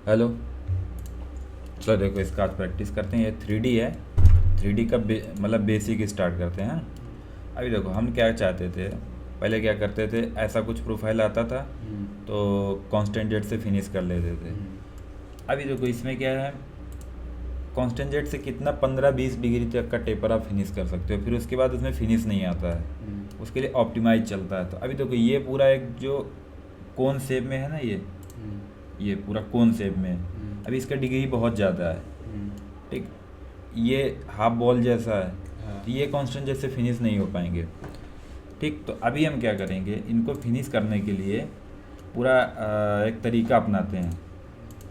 Hello. चलो देखो, इसका आज प्रैक्टिस करते हैं। ये 3D है। 3D का मतलब बेसिक स्टार्ट करते हैं। अभी देखो, हम क्या चाहते थे, पहले क्या करते थे, ऐसा कुछ प्रोफाइल आता था तो कांस्टेंट जेट से फिनिश कर लेते थे। अभी देखो इसमें क्या है, कांस्टेंट जेट से कितना 15-20 डिग्री तक का टेपर आप फिनिश कर सकते हो, फिर उसके बाद उसमें फिनिश नहीं आता है, उसके लिए ऑप्टिमाइज चलता है। तो अभी देखो ये पूरा एक जो कोन शेप में है ना, ये पूरा कोन शेप में है। अभी इसका डिग्री बहुत ज़्यादा है, ठीक। ये हाफ बॉल जैसा है, तो ये कांस्टेंट जेट से फिनिश नहीं हो पाएंगे, ठीक। तो अभी हम क्या करेंगे, इनको फिनिश करने के लिए पूरा एक तरीका अपनाते हैं।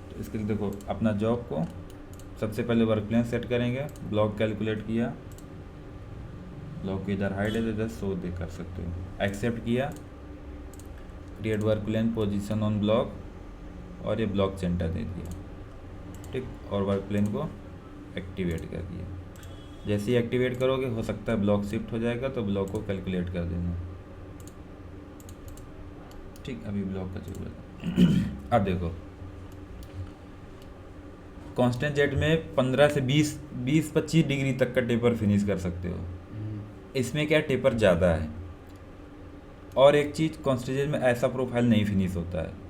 तो इसके लिए देखो, अपना जॉब को सबसे पहले वर्क प्लेन सेट करेंगे, ब्लॉक कैलकुलेट किया, ब्लॉक की इधर हाइट है तो इधर 100 दे कर सकते हो, एक्सेप्ट किया, create work plane position on block, और ये ब्लॉक सेंटर दे दिया, ठीक। और वर्क प्लेन को एक्टिवेट कर दिया। जैसे ही एक्टिवेट करोगे, हो सकता है ब्लॉक शिफ्ट हो जाएगा, तो ब्लॉक को कैलकुलेट कर देना, ठीक। अभी ब्लॉक का जरूरत है। अब देखो, कांस्टेंट जेट में 15 से 20-25 डिग्री तक का टेपर फिनिश कर सकते हो। इसमें क्या टेपर ज़्यादा है, और एक चीज़, कांस्टेंट जेट में ऐसा प्रोफाइल नहीं फिनिश होता है,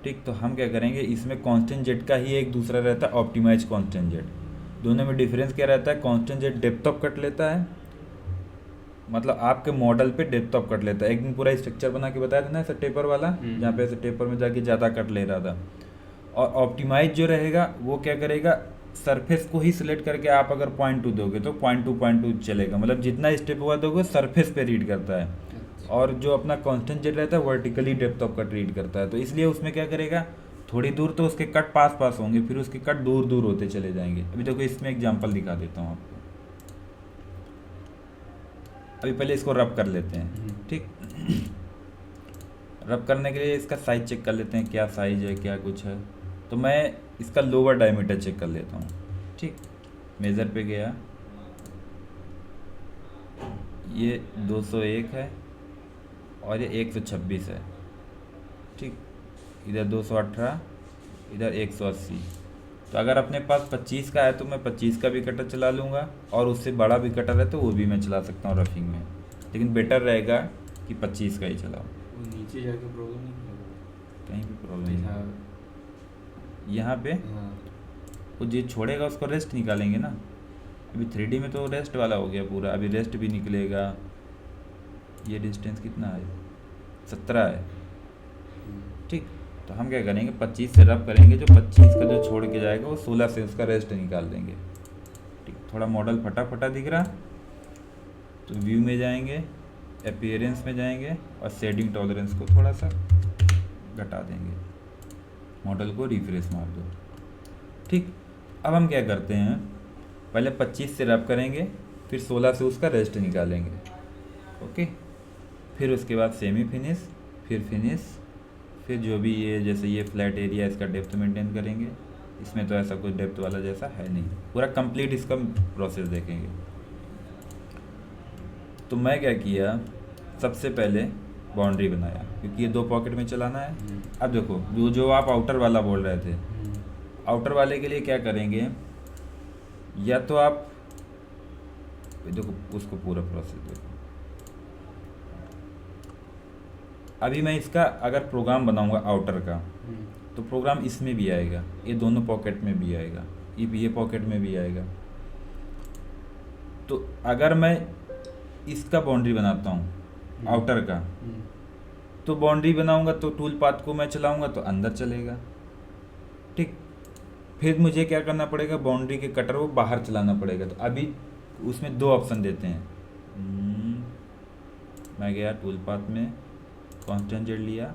ठीक। तो हम क्या करेंगे, इसमें कांस्टेंट जेट का ही एक दूसरा रहता है, ऑप्टिमाइज कांस्टेंट जेट। दोनों में डिफरेंस क्या रहता है, constant jet depth of cut लेता है, मतलब आपके मॉडल पे डेप्थ ऑफ कट लेता है। एक दिन पूरा स्ट्रक्चर बना के बताया था ना, ऐसा टेपर वाला, जहाँ पे ऐसे टेपर में जाके ज़्यादा कट ले रहा था। और ऑप्टिमाइज जो रहेगा वो क्या करेगा, सरफेस को ही सिलेक्ट करके आप अगर 0.2 दोगे तो 0.2 चलेगा, मतलब जितना स्टेप हुआ दोगे सरफेस पे रीड करता है। और जो अपना कांस्टेंट जेट रहता है vertically depth of cut read करता है, तो इसलिए उसमें क्या करेगा, थोड़ी दूर तो उसके कट पास पास होंगे, फिर उसके कट दूर दूर होते चले जाएंगे। अभी देखो इसमें एग्जांपल दिखा देता हूँ आपको। अभी पहले इसको रब कर लेते हैं, ठीक। रब करने के लिए इसका साइज चेक कर लेते हैं, क्या साइज है, क्या कुछ है। तो मैं इसका लोअर डायमीटर चेक कर लेता हूँ, ठीक। मेज़र पे गया, ये 201 है और ये 126 है, ठीक। इधर 218, इधर 180। तो अगर अपने पास 25 का है तो मैं 25 का भी कटर चला लूँगा, और उससे बड़ा भी कटर है तो वो भी मैं चला सकता हूँ रफिंग में, लेकिन बेटर रहेगा कि 25 का ही चलाओ। वो नीचे जाके प्रॉब्लम नहीं होगा? कहीं भी प्रॉब्लम नहीं है। हाँ। यहाँ पे हाँ। वो जो छोड़ेगा उसको रेस्ट निकालेंगे ना। अभी 3D में तो रेस्ट वाला हो गया पूरा, अभी रेस्ट भी निकलेगा। ये डिस्टेंस कितना है, 17 है, ठीक। तो हम क्या करेंगे, 25 से रब करेंगे, जो 25 का जो छोड़ के जाएगा वो 16 से उसका रेस्ट निकाल देंगे, ठीक। थोड़ा मॉडल फटा फटा दिख रहा, तो व्यू में जाएंगे, अपीयरेंस में जाएंगे, और शेडिंग टॉलरेंस को थोड़ा सा घटा देंगे, मॉडल को रिफ्रेश मार दो, ठीक। अब हम क्या करते हैं, पहले 25 से रब करेंगे, फिर 16 से उसका रेस्ट निकालेंगे, ओके। फिर उसके बाद सेमी फिनिश, फिर फिनिश, फिर जो भी ये जैसे ये फ्लैट एरिया, इसका डेप्थ मेंटेन करेंगे। इसमें तो ऐसा कुछ डेप्थ वाला जैसा है नहीं, पूरा कंप्लीट इसका प्रोसेस देखेंगे। तो मैं क्या किया, सबसे पहले बाउंड्री बनाया, क्योंकि ये 2 पॉकेट में चलाना है। अब देखो, जो जो आप आउटर वाला बोल रहे थे, आउटर वाले के लिए क्या करेंगे, या तो आप देखो उसको पूरा प्रोसेस देखो। अभी मैं इसका अगर प्रोग्राम बनाऊंगा आउटर का, तो प्रोग्राम इसमें भी आएगा, ये दोनों पॉकेट में भी आएगा, ये पॉकेट में भी आएगा। तो अगर मैं इसका बाउंड्री बनाता हूँ आउटर का, तो बाउंड्री बनाऊंगा तो टूल पाथ को मैं चलाऊंगा तो अंदर चलेगा, ठीक। फिर मुझे क्या करना पड़ेगा, बाउंड्री के कटर को बाहर चलाना पड़ेगा। तो अभी उसमें 2 ऑप्शन देते हैं। मैं गया टूल पाथ में, कांस्टेंट जेड लिया,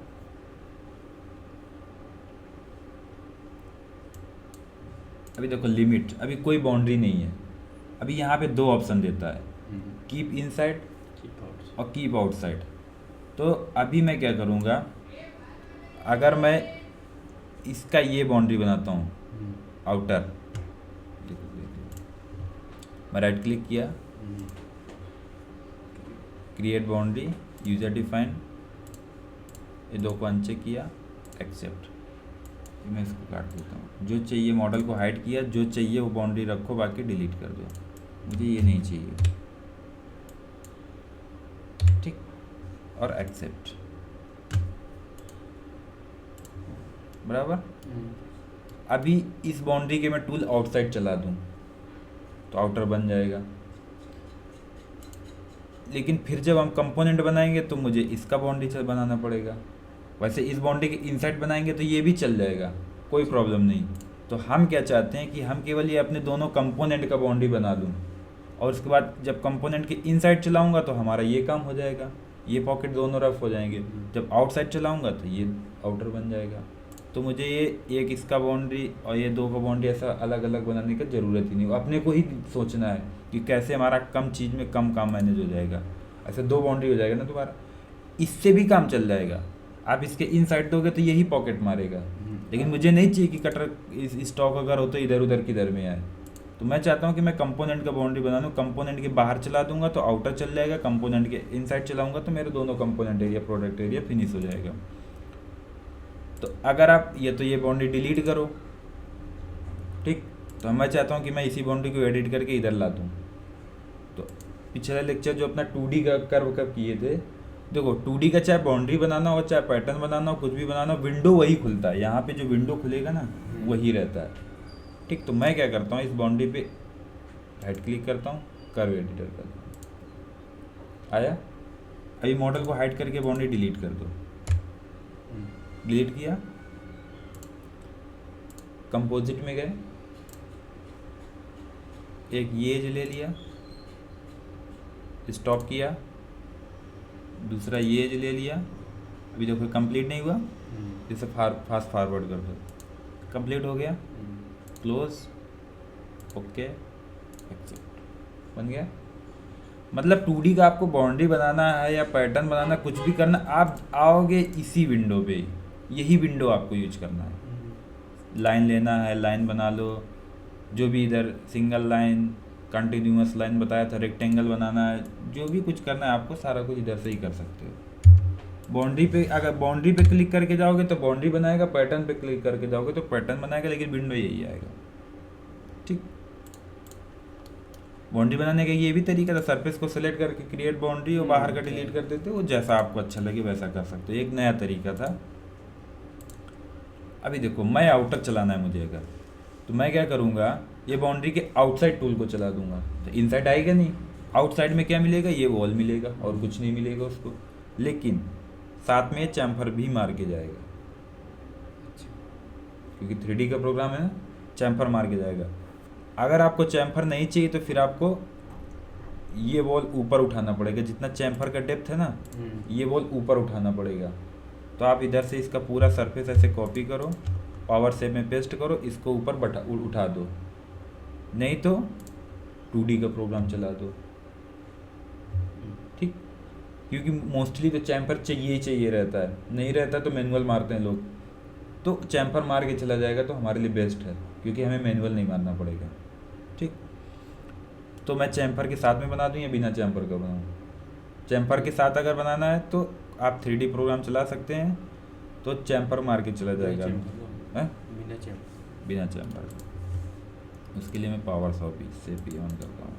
अभी देखो लिमिट, अभी कोई बाउंड्री नहीं है। अभी यहाँ पे 2 ऑप्शन देता है, कीप इनसाइड और कीप आउटसाइड। तो अभी मैं क्या करूँगा, अगर मैं इसका ये बाउंड्री बनाता हूँ आउटर, मैं राइट क्लिक किया, क्रिएट बाउंड्री, यूजर डिफाइन, ये 2 को अनचेक किया, एक्सेप्ट। मैं इसको काट देता हूँ। जो चाहिए मॉडल को हाइड किया, जो चाहिए वो बाउंड्री रखो, बाकी डिलीट कर दो। मुझे ये नहीं चाहिए, ठीक, और एक्सेप्ट, बराबर। अभी इस बाउंड्री के मैं टूल आउटसाइड चला दूँ तो आउटर बन जाएगा, लेकिन फिर जब हम कंपोनेंट बनाएंगे तो मुझे इसका बाउंड्री बनाना पड़ेगा। वैसे इस बाउंड्री के इनसाइड बनाएंगे तो ये भी चल जाएगा, कोई प्रॉब्लम नहीं। तो हम क्या चाहते हैं कि हम केवल ये अपने दोनों कंपोनेंट का बाउंड्री बना दूं, और उसके बाद जब कंपोनेंट के इनसाइड चलाऊंगा तो हमारा ये काम हो जाएगा, ये पॉकेट दोनों रफ हो जाएंगे। जब आउटसाइड चलाऊंगा तो ये आउटर बन जाएगा। तो मुझे ये एक इसका बाउंड्री और ये दो का बाउंड्री ऐसा अलग अलग बनाने की ज़रूरत ही नहीं, अपने को ही सोचना है कि कैसे हमारा कम चीज़ में कम काम मैनेज हो जाएगा। ऐसे दो बाउंड्री हो जाएगा ना तुम्हारा, इससे भी काम चल जाएगा। आप इसके इनसाइड दोगे तो यही पॉकेट मारेगा, लेकिन मुझे नहीं चाहिए कि कटर स्टॉक अगर हो तो इधर उधर किधर में आए। तो मैं चाहता हूँ कि मैं कंपोनेंट का बाउंड्री बना लूँ, कंपोनेंट के बाहर चला दूंगा तो आउटर चल जाएगा, कंपोनेंट के इनसाइड चलाऊंगा तो मेरे दोनों component area product area finish हो जाएगा। तो अगर आप ये बाउंड्री डिलीट करो, ठीक, तो मैं चाहता हूँ कि मैं इसी बाउंड्री को एडिट करके इधर ला दूँ। तो पिछला लेक्चर जो अपना 2D का कर्व कब किए थे, देखो 2D का चाहे बाउंड्री बनाना हो चाहे पैटर्न बनाना हो कुछ भी बनाना हो, विंडो वही खुलता है। यहाँ पे जो विंडो खुलेगा ना वही रहता है, ठीक। तो मैं क्या करता हूँ, इस बाउंड्री पे राइट क्लिक करता हूँ, कर्व एडिटर करता हूँ, आया। अभी मॉडल को हाइड करके बाउंड्री डिलीट कर दो, डिलीट किया, कंपोजिट में गए, एक ये एज ले लिया, स्टॉप किया, दूसरा ये एज ले लिया। अभी देखो कंप्लीट नहीं हुआ, इसे फास्ट फॉरवर्ड कर दो, कंप्लीट हो गया, क्लोज, ओके, एक्सेप्ट, बन गया। मतलब 2D का आपको बाउंड्री बनाना है या पैटर्न बनाना, कुछ भी करना, आप आओगे इसी विंडो पे, यही विंडो आपको यूज करना है। लाइन लेना है लाइन बना लो, जो भी इधर सिंगल लाइन कंटिन्यूअस लाइन बताया था, रेक्टेंगल बनाना है, जो भी कुछ करना है आपको सारा कुछ इधर से ही कर सकते हो। बाउंड्री पे अगर बाउंड्री पे क्लिक करके जाओगे तो बाउंड्री बनाएगा, पैटर्न पे क्लिक करके जाओगे तो पैटर्न बनाएगा, लेकिन विंडो यही आएगा, ठीक। बाउंड्री बनाने का ये भी तरीका था, सरफेस को सिलेक्ट करके क्रिएट बाउंड्री और बाहर का डिलीट कर देते, वो जैसा आपको अच्छा लगे वैसा कर सकते हो, एक नया तरीका था। अभी देखो मैं आउटर चलाना है मुझे अगर, तो मैं क्या करूँगा, ये बाउंड्री के आउटसाइड टूल को चला दूंगा तो इनसाइड आएगा नहीं। आउटसाइड में क्या मिलेगा, ये वॉल मिलेगा और कुछ नहीं मिलेगा उसको, लेकिन साथ में चैम्फर भी मार के जाएगा, क्योंकि 3D का प्रोग्राम है ना, चैम्फर मार के जाएगा। अगर आपको चैम्फर नहीं चाहिए तो फिर आपको ये वॉल ऊपर उठाना पड़ेगा, जितना चैम्फर का डेप्थ है ना ये वॉल ऊपर उठाना पड़ेगा। तो आप इधर से इसका पूरा सरफेस ऐसे कॉपी करो, पावर सेव में पेस्ट करो, इसको ऊपर उठा दो, नहीं तो 2D का प्रोग्राम चला दो, ठीक। क्योंकि मोस्टली तो चैम्फर चाहिए ही चाहिए रहता है, नहीं रहता तो मैनुअल मारते हैं लोग, तो चैम्फर मार के चला जाएगा तो हमारे लिए बेस्ट है, क्योंकि हमें मैनुअल नहीं मारना पड़ेगा, ठीक। तो मैं चैम्फर के साथ में बना दूँ या बिना चैम्फर का बनाऊँ। चैम्फर के साथ अगर बनाना है तो आप 3D प्रोग्राम चला सकते हैं, तो चैम्फर मार के चला जाएगा, बिना चैम्फर। उसके लिए मैं पावर सॉपी से भी ऑन करता हूँ।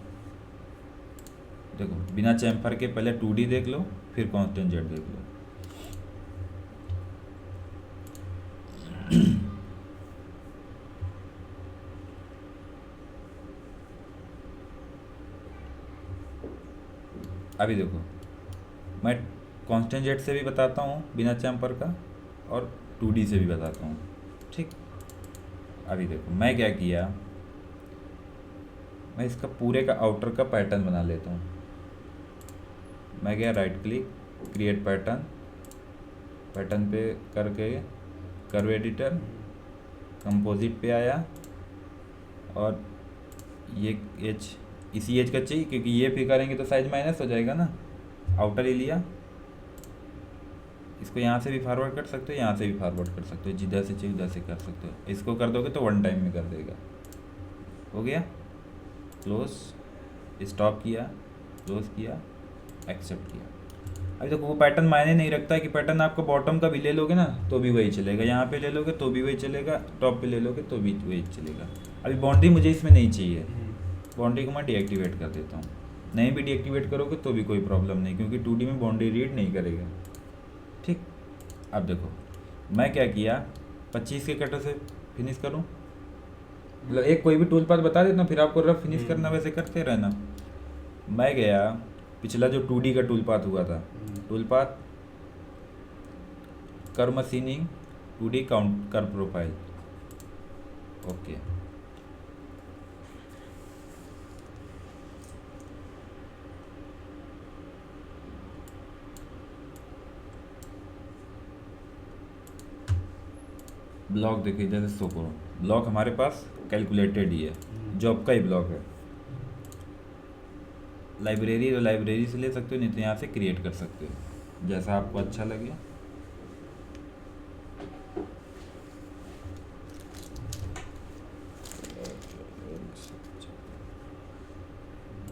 देखो बिना चैम्फर के पहले 2D देख लो, फिर कांस्टेंट जेड देख लो। अभी देखो मैं कांस्टेंट जेड से भी बताता हूँ बिना चैम्फर का, और 2D से भी बताता हूँ, ठीक। अभी देखो मैं क्या किया, मैं इसका पूरे का आउटर का पैटर्न बना लेता हूँ। मैं गया right click, create pattern, pattern पे करके कर्व एडिटर, कंपोजिट पे आया, और ये एज इसी एज का चाहिए, क्योंकि ये फिर करेंगे तो साइज माइनस हो जाएगा ना। आउटर ही लिया, इसको यहाँ से भी फॉरवर्ड कर सकते हो, यहाँ से भी फॉरवर्ड कर सकते हो, जिधर से चाहिए उधर से कर सकते हो। इसको कर दोगे तो 1 टाइम में कर देगा। हो गया, क्लोज, स्टॉप किया, क्लोज किया, एक्सेप्ट किया। अभी देखो वो पैटर्न मायने नहीं रखता है कि पैटर्न आपको बॉटम का भी ले लोगे ना तो भी वही चलेगा, यहाँ पे ले लोगे तो भी वही चलेगा, टॉप पे ले लोगे तो भी वही चलेगा। अभी बाउंड्री मुझे इसमें नहीं चाहिए, बाउंड्री को मैं डीएक्टिवेट कर देता हूँ। नहीं भी डीएक्टिवेट करोगे तो भी कोई प्रॉब्लम नहीं, क्योंकि 2D में बाउंड्री रीड नहीं करेगा। ठीक, अब देखो मैं क्या किया, 25 के कटर से फिनिश करूँ, मतलब एक कोई भी टूल पाथ बता देता हूँ, फिर आपको रफ फिनिश करना वैसे करते रहना। मैं गया पिछला जो 2D का टूल पाथ हुआ था, टूल पाथ कर मशीनिंग 2D काउंट कर प्रोफाइल, ओके। ब्लॉक देखो इधर से शो करो, ब्लॉक हमारे पास कैलकुलेटेड ही है, जॉब का ही ब्लॉक है। लाइब्रेरी तो लाइब्रेरी से ले सकते हो, नहीं तो यहाँ से क्रिएट कर सकते हो, जैसा आपको अच्छा लगे।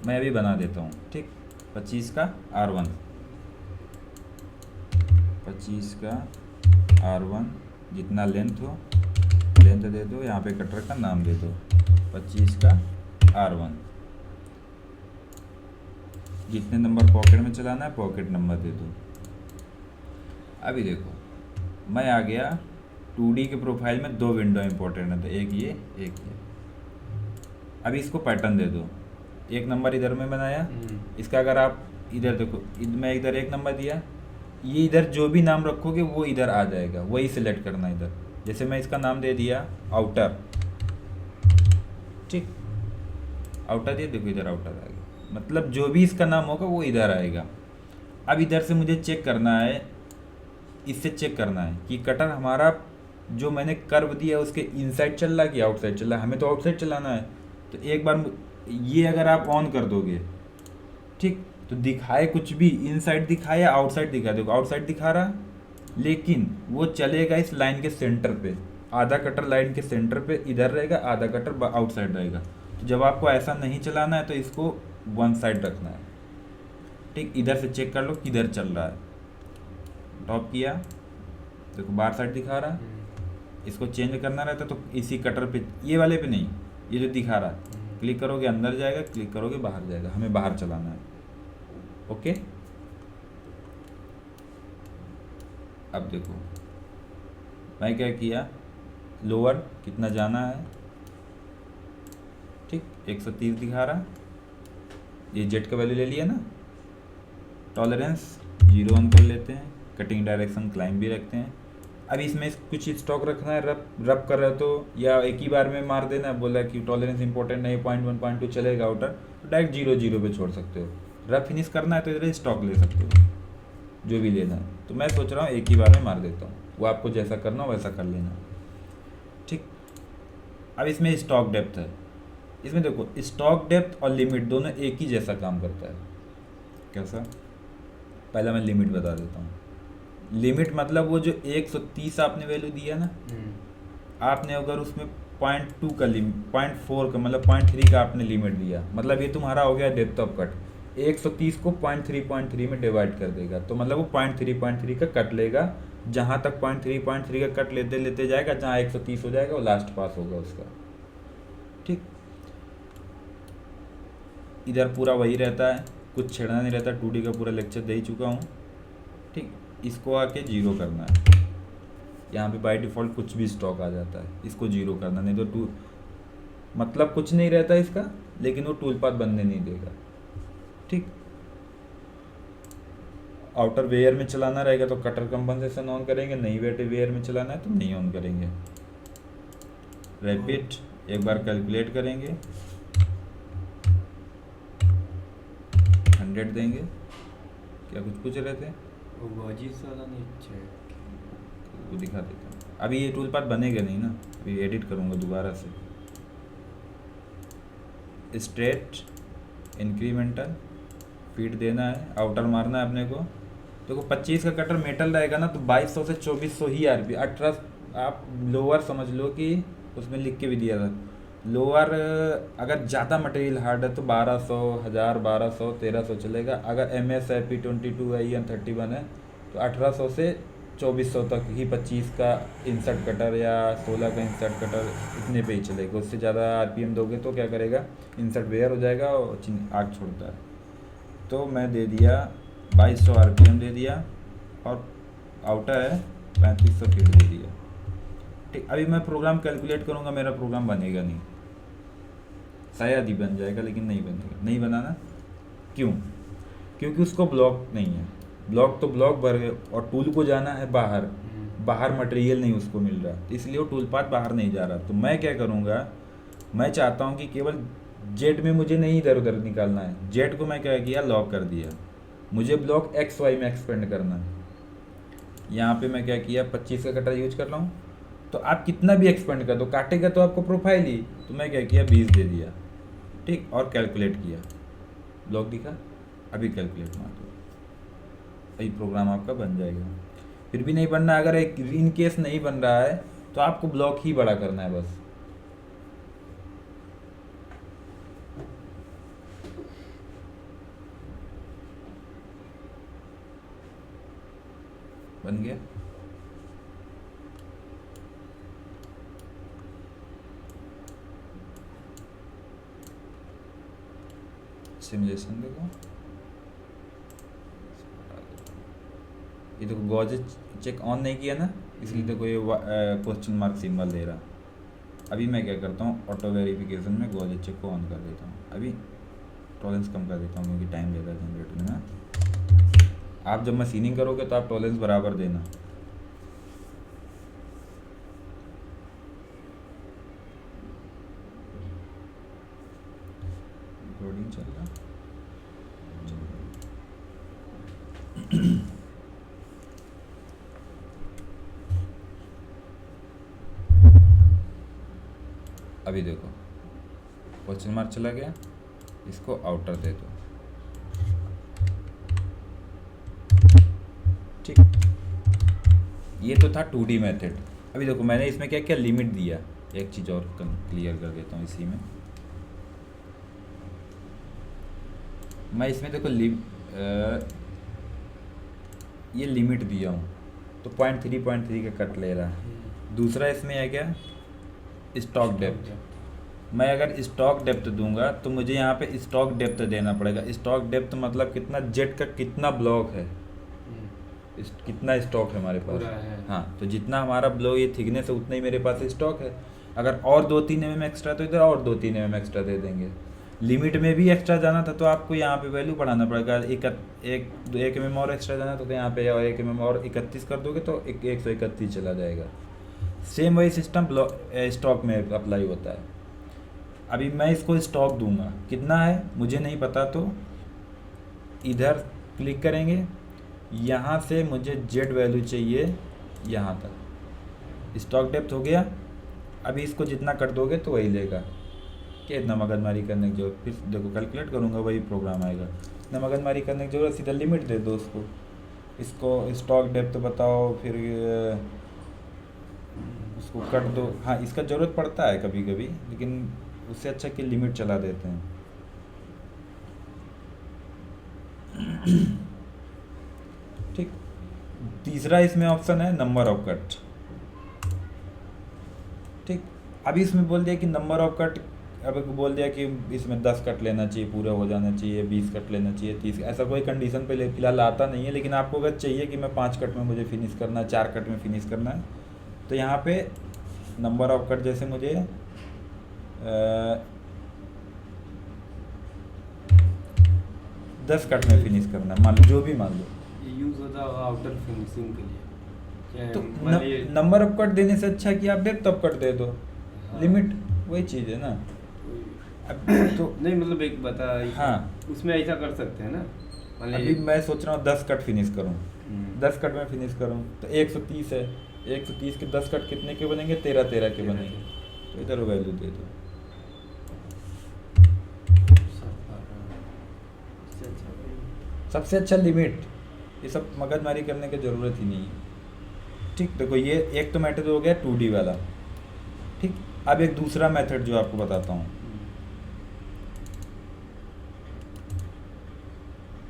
मैं अभी बना देता हूँ, ठीक। 25 का R1, 25 का R1 जितना लेंथ हो लेंथ दे दो, यहाँ पे कटर का नाम दे दो 25 का R1, जितने नंबर पॉकेट में चलाना है पॉकेट नंबर दे दो। अभी देखो मैं आ गया 2D के प्रोफाइल में, दो विंडो इंपॉर्टेंट है, तो एक ये एक ये। अभी इसको पैटर्न दे दो, एक नंबर इधर में बनाया, इसका अगर आप इधर देखो, मैं इधर एक नंबर दिया, ये इधर जो भी नाम रखोगे वो इधर आ जाएगा, वही सिलेक्ट करना इधर। जैसे मैं इसका नाम दे दिया आउटर, ठीक, आउटर दिया, देखो इधर आउटर आ गया, मतलब जो भी इसका नाम होगा वो इधर आएगा। अब इधर से मुझे चेक करना है, इससे चेक करना है कि कटर हमारा जो मैंने कर्व दिया उसके इनसाइड चल रहा है कि आउटसाइड चल रहा है, हमें तो आउटसाइड चलाना है। तो एक बार ये अगर आप ऑन कर दोगे, ठीक, तो दिखाए कुछ भी, इनसाइड दिखाए या आउटसाइड दिखाए, देखो आउटसाइड दिखा रहा, लेकिन वो चलेगा इस लाइन के सेंटर पे, आधा कटर लाइन के सेंटर पे इधर रहेगा, आधा कटर आउटसाइड रहेगा। तो जब आपको ऐसा नहीं चलाना है तो इसको वन साइड रखना है, ठीक। इधर से चेक कर लो किधर चल रहा है, टॉप किया, देखो बाहर साइड दिखा रहा है, इसको चेंज करना रहता तो इसी कटर पे, ये वाले पे नहीं, ये जो दिखा रहा है, क्लिक करोगे अंदर जाएगा, क्लिक करोगे बाहर जाएगा, हमें बाहर चलाना है, ओके। अब देखो मैं क्या किया, लोअर कितना जाना है, ठीक, 130 दिखा रहा, ये जेट का वैल्यू ले लिया ना, टॉलरेंस 0 ऑन कर लेते हैं, कटिंग डायरेक्शन क्लाइंब भी रखते हैं। अब इसमें कुछ स्टॉक रखना है, रब कर रहे हो तो, या एक ही बार में मार देना, बोला कि टॉलरेंस इंपॉर्टेंट नहीं, 0.1 0.2 चलेगा आउटर, तो डायरेक्ट 0 पे छोड़ सकते हो। रब फिनिश करना है तो इधर स्टॉक ले सकते हो, जो भी लेना है। तो मैं सोच रहा हूँ एक ही बार में मार देता हूँ, वो आपको जैसा करना हो वैसा कर लेना, ठीक। अब इसमें स्टॉक डेप्थ है, इसमें देखो स्टॉक डेप्थ और लिमिट दोनों एक ही जैसा काम करता है। कैसा, पहला मैं लिमिट बता देता हूँ। लिमिट मतलब वो जो 130 आपने वैल्यू दिया ना, आपने अगर उसमें 0.2 का लिमिट, 0.4 का मतलब 0.3 का आपने लिमिट दिया, मतलब ये तुम्हारा हो गया डेप्थ ऑफ कट। 130 को 0.3 में डिवाइड कर देगा, तो मतलब वो 0.3 का कट लेगा, जहाँ तक 0.3 का कट लेते लेते जाएगा, जहाँ 130 हो जाएगा वो लास्ट पास होगा उसका, ठीक। इधर पूरा वही रहता है, कुछ छेड़ना नहीं रहता, 2D का पूरा लेक्चर दे ही चुका हूँ, ठीक। इसको आके 0 करना है, यहाँ पे बाय डिफ़ॉल्ट कुछ भी स्टॉक आ जाता है, इसको 0 करना, नहीं तो मतलब कुछ नहीं रहता इसका, लेकिन वो टूल पाथ बनने नहीं देगा, ठीक। आउटर वेयर में चलाना रहेगा तो कटर कंपनसेशन ऑन करेंगे, नहीं वेयर में चलाना है तो नहीं ऑन करेंगे। रैपिड एक बार कैलकुलेट करेंगे, 100 देंगे, क्या कुछ पूछ रहे थे, वाला नहीं अच्छा है, वो दिखा देता हूँ। अभी ये टूल पाथ बनेगा नहीं ना, अभी एडिट करूँगा दोबारा से। स्ट्रेट इंक्रीमेंटल फीड देना है, आउटर मारना है अपने को। देखो 25 का कटर मेटल रहेगा ना, तो 2200 से 2400 ही RP, 18 आप लोअर समझ लो कि उसमें लिख के भी दिया था, लोअर अगर ज़्यादा मटेरियल हार्ड है तो 1200, 1000, 1200, 1300 चलेगा। अगर MS है, P22 है, EN31 है तो 1800 से 2400 तक ही 25 का इंसर्ट कटर या 16 का इंसर्ट कटर इतने पे ही चलेगा। उससे ज़्यादा RPM दोगे तो क्या करेगा, इंसर्ट वेयर हो जाएगा और आग छोड़ता है। तो मैं दे दिया 2200 RPM दे दिया और आउटर है 3500 फीट दे दिया। ठीक, अभी मैं प्रोग्राम कैलकुलेट करूँगा, मेरा प्रोग्राम बनेगा नहीं, शायद ही बन जाएगा लेकिन नहीं बनेगा। नहीं बनाना क्यों? क्योंकि उसको ब्लॉक नहीं है। ब्लॉक तो ब्लॉक भर गए और टूल को जाना है बाहर, बाहर मटेरियल नहीं उसको मिल रहा, तो इसलिए वो टूल पाथ बाहर नहीं जा रहा। तो मैं क्या करूँगा, मैं चाहता हूँ कि केवल जेड में मुझे नहीं इधर उधर निकालना है। जेड को मैं क्या किया, लॉक कर दिया। मुझे ब्लॉक XY में एक्सपेंड करना है। यहाँ पे मैं क्या किया, 25 का कटर यूज कर रहा हूँ। तो आप कितना भी एक्सपेंड कर दो, काटेगा तो आपको प्रोफाइल ही। तो मैं क्या किया, 20 दे दिया। ठीक, और कैलकुलेट किया, ब्लॉक दिखा। अभी कैलकुलेट मार दो, अभी प्रोग्राम आपका बन जाएगा। फिर भी नहीं बनना, अगर एक इन केस नहीं बन रहा है तो आपको ब्लॉक ही बड़ा करना है बस। बन गया। सिमुलेशन देखो, ये देखो गॉजेज चेक ऑन नहीं किया ना, इसलिए देखो ये क्वेश्चन मार्क सिंबल दे रहा। अभी मैं क्या करता हूँ, ऑटो वेरिफिकेशन में गॉजेज चेक को ऑन कर देता हूँ। अभी टॉलरेंस कम कर देता हूँ क्योंकि टाइम लेता है जनरेट में ना। आप जब मशीनिंग करोगे तो आप टॉलरेंस बराबर देना। लोडिंग चल रहा। अभी देखो क्वेश्चन मार्क चला गया, इसको आउटर दे दो। ठीक, ये तो था 2D मेथड। अभी देखो मैंने इसमें क्या क्या लिमिट दिया, एक चीज़ और क्लियर कर देता हूँ इसी में। मैं इसमें देखो ये लिमिट दिया हूँ तो 0.3 का कट ले रहा है। दूसरा इसमें है क्या, स्टॉक डेप्थ। मैं अगर स्टॉक डेप्थ दूंगा तो मुझे यहाँ पे स्टॉक डेप्थ देना पड़ेगा। स्टॉक डेप्थ मतलब कितना जेट का कितना ब्लॉक है, कितना स्टॉक है हमारे पास है। हाँ, तो जितना हमारा ब्लॉक ये थिकनेस है उतना ही मेरे पास स्टॉक है। अगर और 2-3 mm एक्स्ट्रा तो इधर और 2-3 mm एक्स्ट्रा दे देंगे। लिमिट में भी एक्स्ट्रा जाना था तो आपको यहाँ पे वैल्यू बढ़ाना पड़ेगा। एक mm और एक्स्ट्रा जाना था तो यहाँ पे और 1 mm और 31 कर दोगे तो 131 चला जाएगा। सेम वही सिस्टम स्टॉक में अप्लाई होता है। अभी मैं इसको स्टॉक दूंगा, कितना है मुझे नहीं पता, तो इधर क्लिक करेंगे, यहाँ से मुझे जेड वैल्यू चाहिए यहाँ तक। स्टॉक डेप्थ हो गया। अभी इसको जितना कर दोगे तो वही लेगा। क्या इतना मगजमारी करने की जरूरत, फिर देखो कैलकुलेट करूँगा वही प्रोग्राम आएगा। इतना मगजमारी करने की जरूरत, सीधा लिमिट दे दो उसको। इसको स्टॉक डेप्थ बताओ, फिर उसको कट दो। हाँ, इसका ज़रूरत पड़ता है कभी कभी, लेकिन उससे अच्छा कि लिमिट चला देते हैं। ठीक, तीसरा इसमें ऑप्शन है नंबर ऑफ कट। ठीक, अभी इसमें बोल दिया कि नंबर ऑफ कट, अब बोल दिया कि इसमें 10 कट लेना चाहिए, पूरा हो जाना चाहिए, 20 कट लेना चाहिए, 30। ऐसा कोई कंडीशन पे फिलहाल आता नहीं है, लेकिन आपको अगर चाहिए कि मैं 5 कट में मुझे फिनिश करना है, 4 कट में फिनिश करना है, तो यहाँ पे नंबर ऑफ कट जैसे मुझे 10 कट में फिनिश करना है, मान लो, जो भी मान लो। ये यूज होता है आउटर फिनिशिंग के लिए। क्या तो है, मान लीजिए- नंबर ऑफ कट देने से अच्छा कि आप डेप्थ ऑफ कट दे दो। हाँ। लिमिट वही चीज़ है ना। अब तो नहीं मतलब एक बता, हाँ। उसमें ऐसा कर सकते हैं ना। मान अभी लीजिए- मैं सोच रहा हूँ 10 कट फिनिश करूँ, 10 कट में फिनिश करूँ तो 130 है। 130 के 10 कट कितने के बनेंगे, 13 के बनेंगे। तो इधर वैल्यू दे दो। सबसे अच्छा लिमिट, ये सब मगजमारी करने की ज़रूरत ही नहीं है। ठीक, देखो ये एक तो मैटर हो गया 2D वाला। ठीक, अब एक दूसरा मेथड जो आपको बताता हूँ,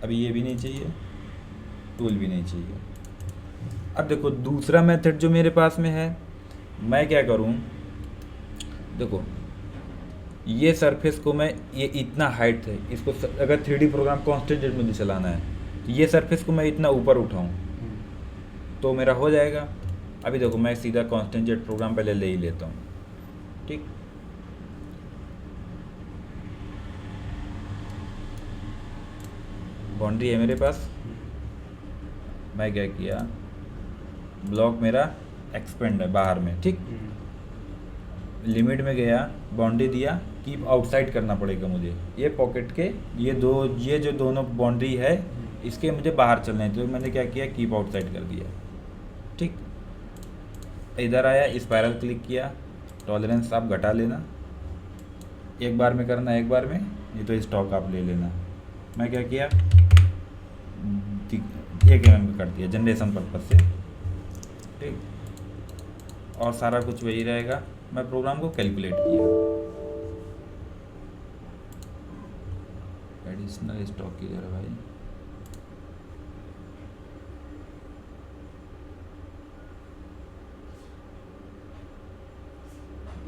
अभी ये भी नहीं चाहिए, टूल भी नहीं चाहिए। अब देखो दूसरा मेथड जो मेरे पास में है, मैं क्या करूँ, देखो ये सरफेस को मैं, ये इतना हाइट है, इसको अगर 3D प्रोग्राम कांस्टेंट रेट मुझे चलाना है तो ये सरफेस को मैं इतना ऊपर उठाऊँ तो मेरा हो जाएगा। अभी देखो मैं सीधा कांस्टेंट जेट प्रोग्राम पहले ले ही लेता हूँ, ठीक। बाउंड्री है मेरे पास, मैं क्या किया, ब्लॉक मेरा एक्सपेंड है बाहर में, ठीक। लिमिट में गया, बाउंड्री दिया, कीप आउटसाइड करना पड़ेगा मुझे, ये पॉकेट के ये जो दोनों बाउंड्री है इसके मुझे बाहर चलना है, तो मैंने क्या किया, कीप आउटसाइड कर दिया, ठीक। इधर आया, स्पाइरल क्लिक किया, टॉलरेंस आप घटा लेना, एक बार में करना, एक बार में नहीं तो स्टॉक आप ले लेना। मैं क्या किया, 1 mm का कर दिया जनरेशन पर्पज से, ठीक। और सारा कुछ वही रहेगा। मैं प्रोग्राम को कैलकुलेट किया, एडिशनल स्टॉक की जरा भाई,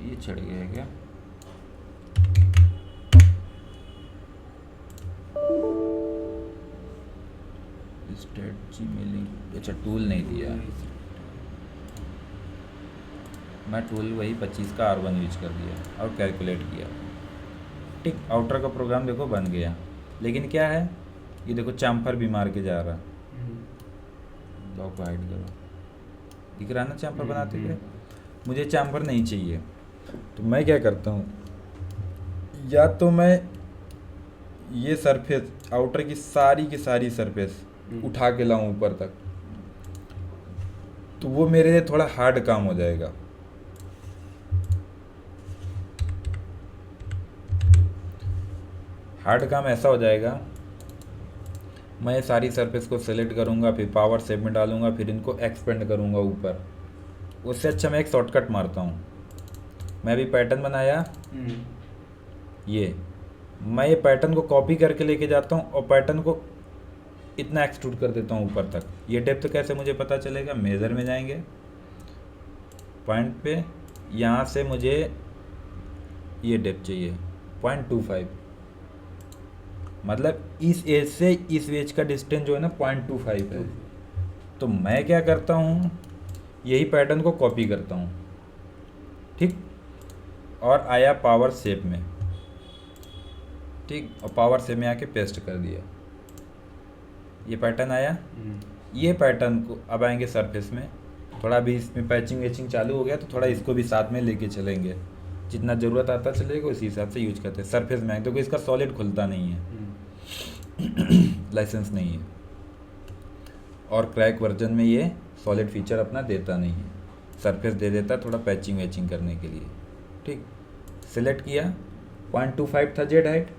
ये चढ़ गया है क्या, स्ट्रेटजी मेलिंग, अच्छा टूल नहीं दिया, मैं टूल वही 25 का R1 यूज कर दिया और कैलकुलेट किया, ठीक। आउटर का प्रोग्राम देखो बन गया, लेकिन क्या है, ये देखो चैम्फर भी मार के जा रहा, ब्लॉक को हाइड करो, दिख रहा है ना चैम्फर बनाते हुए। मुझे चैम्फर नहीं चाहिए, तो मैं क्या करता हूँ, या तो मैं ये सरफेस आउटर की सारी सरफेस उठा के लाऊं ऊपर तक, तो वो मेरे लिए थोड़ा हार्ड काम हो जाएगा। हार्ड काम ऐसा हो जाएगा, मैं ये सारी सरफेस को सेलेक्ट करूंगा, फिर पावर सेव में डालूंगा, फिर इनको एक्सपेंड करूंगा ऊपर। उससे अच्छा मैं एक शॉर्टकट मारता हूँ। मैं अभी पैटर्न बनाया, ये मैं ये पैटर्न को कॉपी करके लेके जाता हूँ और पैटर्न को इतना एक्सट्रूड कर देता हूँ ऊपर तक। ये डेप्थ कैसे मुझे पता चलेगा, मेजर में जाएंगे, पॉइंट पे, यहाँ से मुझे ये डेप्थ चाहिए 0.25, मतलब इस एज से इस एज का डिस्टेंस जो है ना 0.25 है। तो मैं क्या करता हूँ, यही पैटर्न को कॉपी करता हूँ, ठीक, और आया पावर शेप में, ठीक, और पावर शेप में आके पेस्ट कर दिया, ये पैटर्न आया। ये पैटर्न को अब आएंगे सरफेस में, थोड़ा भी इसमें पैचिंग वेचिंग चालू हो गया तो थोड़ा इसको भी साथ में लेके चलेंगे, जितना ज़रूरत आता चलेगा उसी हिसाब से यूज करते हैं। सरफेस में आएंगे तो इसका सॉलिड खुलता नहीं है, लाइसेंस नहीं है, और क्रैक वर्जन में ये सॉलिड फीचर अपना देता नहीं है, सरफेस दे देता है थोड़ा पैचिंग वेचिंग करने के लिए, ठीक। सिलेक्ट किया, 0.25 था जेड हाइट,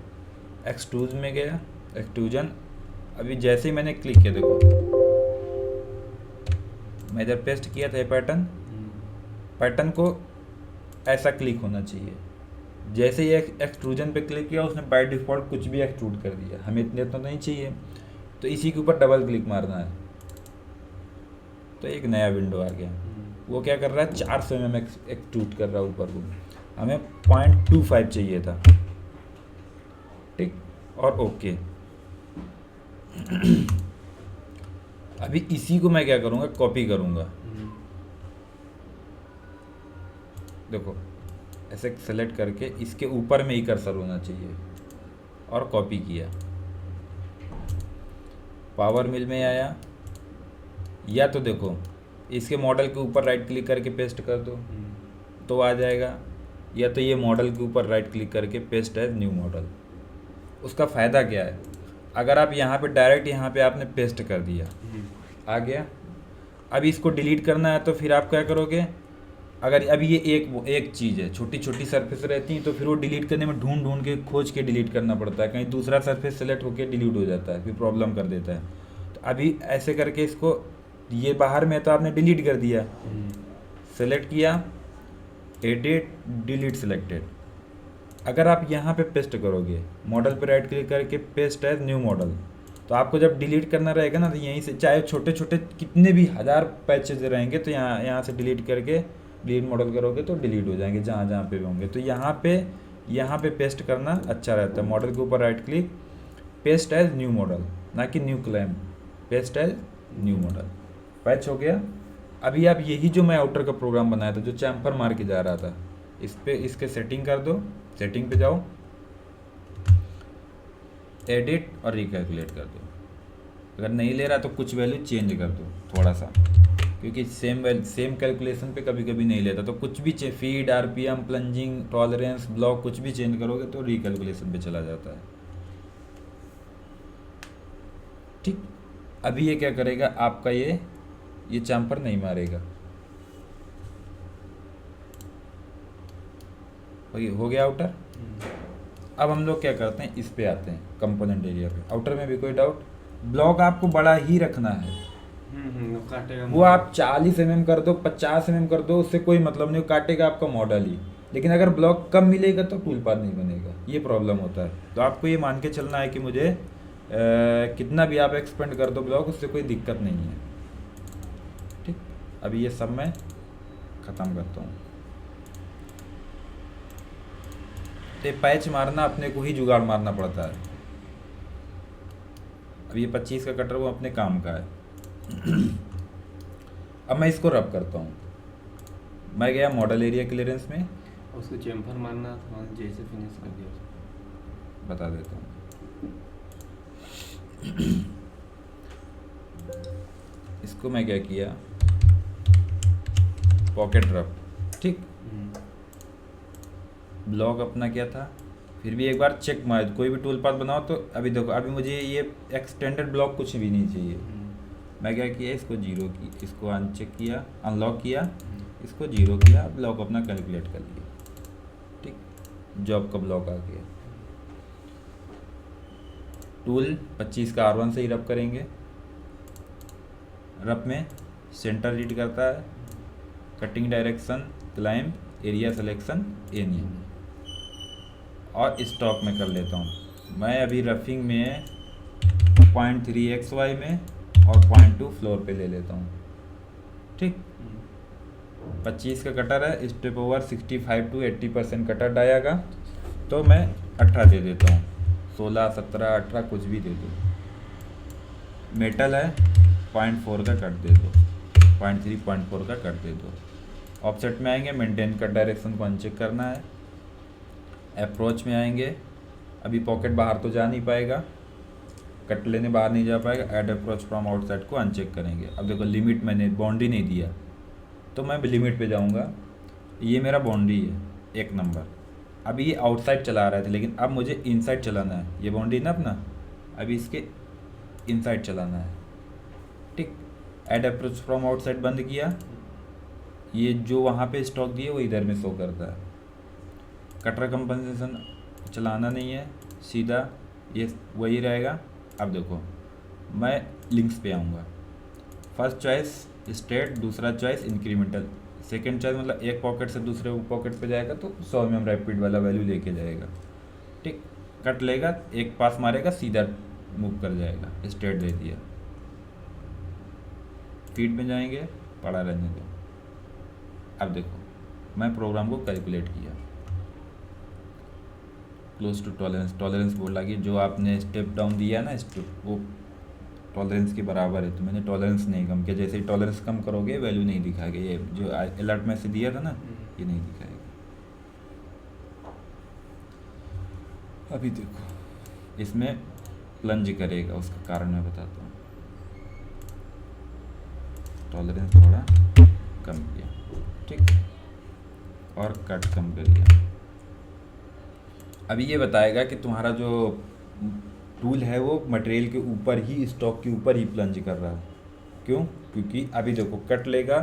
एक्सट्रूज में गया, एक्सट्रूजन। अभी जैसे ही मैंने क्लिक किया, देखो मैं इधर पेस्ट किया था पैटर्न, पैटर्न को ऐसा क्लिक होना चाहिए। जैसे ही एक्सट्रूजन पे क्लिक किया उसने बाय डिफ़ॉल्ट कुछ भी एक्सट्रूड कर दिया, हमें इतने तो नहीं चाहिए, तो इसी के ऊपर डबल क्लिक मारना है, तो एक नया विंडो आ गया। वो क्या कर रहा है, 400 mm एक्सट्रूड कर रहा है ऊपर को, हमें 0.25 चाहिए था, ठीक, और ओके। अभी इसी को मैं क्या करूँगा, कॉपी करूँगा, देखो ऐसे सेलेक्ट करके इसके ऊपर में ही कर्सर होना चाहिए, और कॉपी किया, पावर मिल में आया, या तो देखो इसके मॉडल के ऊपर राइट क्लिक करके पेस्ट कर दो तो आ जाएगा, या तो ये मॉडल के ऊपर राइट क्लिक करके पेस्ट एज न्यू मॉडल। उसका फ़ायदा क्या है, अगर आप यहाँ पे डायरेक्ट यहाँ पे आपने पेस्ट कर दिया, आ गया। अब इसको डिलीट करना है तो फिर आप क्या करोगे, अगर अभी ये एक चीज़ है, छोटी छोटी सरफेस रहती हैं तो फिर वो डिलीट करने में ढूंढ के खोज के डिलीट करना पड़ता है, कहीं दूसरा सरफेस सेलेक्ट होकर डिलीट हो जाता है, फिर प्रॉब्लम कर देता है। तो अभी ऐसे करके इसको, ये बाहर में तो आपने डिलीट कर दिया, सेलेक्ट किया, एडिट डिलीट सिलेक्टेड। अगर आप यहाँ पे पेस्ट करोगे, मॉडल पे राइट क्लिक करके पेस्ट एज न्यू मॉडल, तो आपको जब डिलीट करना रहेगा ना, तो यहीं से चाहे छोटे छोटे कितने भी 1000 पैचेज रहेंगे, तो यहाँ से डिलीट करके डिलीट मॉडल करोगे तो डिलीट हो जाएंगे जहाँ जहाँ पे भी होंगे। तो यहाँ पे पेस्ट करना अच्छा रहता है। मॉडल के ऊपर right click, paste as new model, ना कि new claim, paste as new model. Patch हो गया। अभी आप यही जो मैं आउटर का प्रोग्राम बनाया था, जो चैम्फर मार के जा रहा था, इस पे इसके सेटिंग कर दो, सेटिंग पे जाओ, एडिट और रिकैलकुलेट कर दो। अगर नहीं ले रहा तो कुछ वैल्यू चेंज कर दो थोड़ा सा, क्योंकि सेम कैलकुलेशन पे कभी कभी नहीं लेता। तो कुछ भी feed, RPM, plunging, tolerance, block कुछ भी चेंज करोगे तो रिकैलकुलेशन पे चला जाता है। ठीक, अभी ये क्या करेगा आपका, ये चैम्फर नहीं मारेगा। हो गया आउटर। अब हम लोग क्या करते हैं, इस पे आते हैं कंपोनेंट एरिया पे। आउटर में भी कोई डाउट? ब्लॉक आपको बड़ा ही रखना है। वो काटेगा वो आप 40 mm कर दो, 50 mm कर दो, उससे कोई मतलब नहीं, वो काटेगा आपका मॉडल ही। लेकिन अगर ब्लॉक कम मिलेगा तो टूल पाथ नहीं बनेगा, ये प्रॉब्लम होता है। तो आपको ये मान के चलना है कि मुझे कितना भी आप एक्सपेंड कर दो ब्लॉक, उससे कोई दिक्कत नहीं है। ठीक, अभी ये सब मैं ख़त्म करता हूँ। तो पैच मारना अपने को ही जुगाड़ मारना पड़ता है। अब ये 25 का कटर वो अपने काम का है। अब मैं इसको रब करता हूँ। मैं गया मॉडल एरिया क्लियरेंस में, उसको चैम्फर मारना था, जैसे फिनिश कर दिया उसको। बता देता हूँ। इसको मैं क्या किया, पॉकेट रब। ठीक, ब्लॉक अपना क्या था, फिर भी एक बार चेक मार, कोई भी टूल पाथ बनाओ तो अभी देखो, अभी मुझे ये एक्सटेंडेड ब्लॉक कुछ भी नहीं चाहिए। मैं क्या किया, इसको 0 की, इसको अनचेक किया, अनलॉक किया, इसको 0 किया, ब्लॉक अपना कैलकुलेट कर लिया। ठीक, जॉब का ब्लॉक आ गया। टूल 25 का R1 से ही रब करेंगे। रब में सेंटर रीड करता है, cutting direction, climb, area selection, any, और स्टॉक में कर लेता हूँ। मैं अभी रफिंग में 0.3 XY में और 0.2 फ्लोर पे ले लेता हूँ। ठीक, 25 का कटर है, स्टेप ओवर 65 to 80% कटर डालेगा, तो मैं 18 दे देता हूँ, 16, 17, 18 कुछ भी दे दो। मेटल है, 0.4 का कट दे दो, 0.3, 0.4 का कट दे दो। ऑफसेट में आएंगे, मेंटेन कट डायरेक्शन को अनचेक करना है। अप्रोच में आएंगे, अभी पॉकेट बाहर तो जा नहीं पाएगा, कट लेने बाहर नहीं जा पाएगा। ऐड अप्रोच फ्रॉम आउटसाइड को अनचेक करेंगे। अब देखो लिमिट मैंने बाउंड्री नहीं दिया, तो मैं लिमिट पे जाऊंगा। ये मेरा बाउंड्री है 1 नंबर। अभी ये आउटसाइड चला रहा था, लेकिन अब मुझे इनसाइड चलाना है। ये बाउंड्री ना अपना, अभी इसके इनसाइड चलाना है। ठीक, ऐड अप्रोच फ्रॉम आउटसाइड बंद किया, ये जो वहाँ पे स्टॉक दिए वो इधर में शो करता है। कटर कंपनसेशन चलाना नहीं है, सीधा ये वही रहेगा। अब देखो मैं लिंक्स पे आऊँगा। फर्स्ट चॉइस स्टेट, दूसरा चॉइस इंक्रीमेंटल, सेकंड चॉइस मतलब एक पॉकेट से दूसरे पॉकेट पे जाएगा तो 100 mm रैपिड वाला वैल्यू लेके जाएगा। ठीक, कट लेगा, एक पास मारेगा, सीधा मूव कर जाएगा। स्टेट दे दिया, फीड में जाएंगे, पड़ा रहने दो। अब देखो मैं प्रोग्राम को कैलकुलेट किया, क्लोज टू टॉलरेंस, टॉलरेंस बोला कि जो आपने स्टेप डाउन दिया ना स्टेप, वो टॉलरेंस के बराबर है, तो मैंने टॉलरेंस नहीं कम किया। जैसे ही टॉलरेंस कम करोगे वैल्यू नहीं दिखाएगा, ये जो अलर्ट में से दिया था ना, ये नहीं दिखाएगा। अभी देखो इसमें प्लंज करेगा, उसका कारण मैं बताता हूँ। टॉलरेंस थोड़ा कम किया, ठीक, और कट कम कर दिया। अभी ये बताएगा कि तुम्हारा जो टूल है वो मटेरियल के ऊपर ही, स्टॉक के ऊपर ही प्लंज कर रहा है। क्यों? क्योंकि अभी देखो कट लेगा,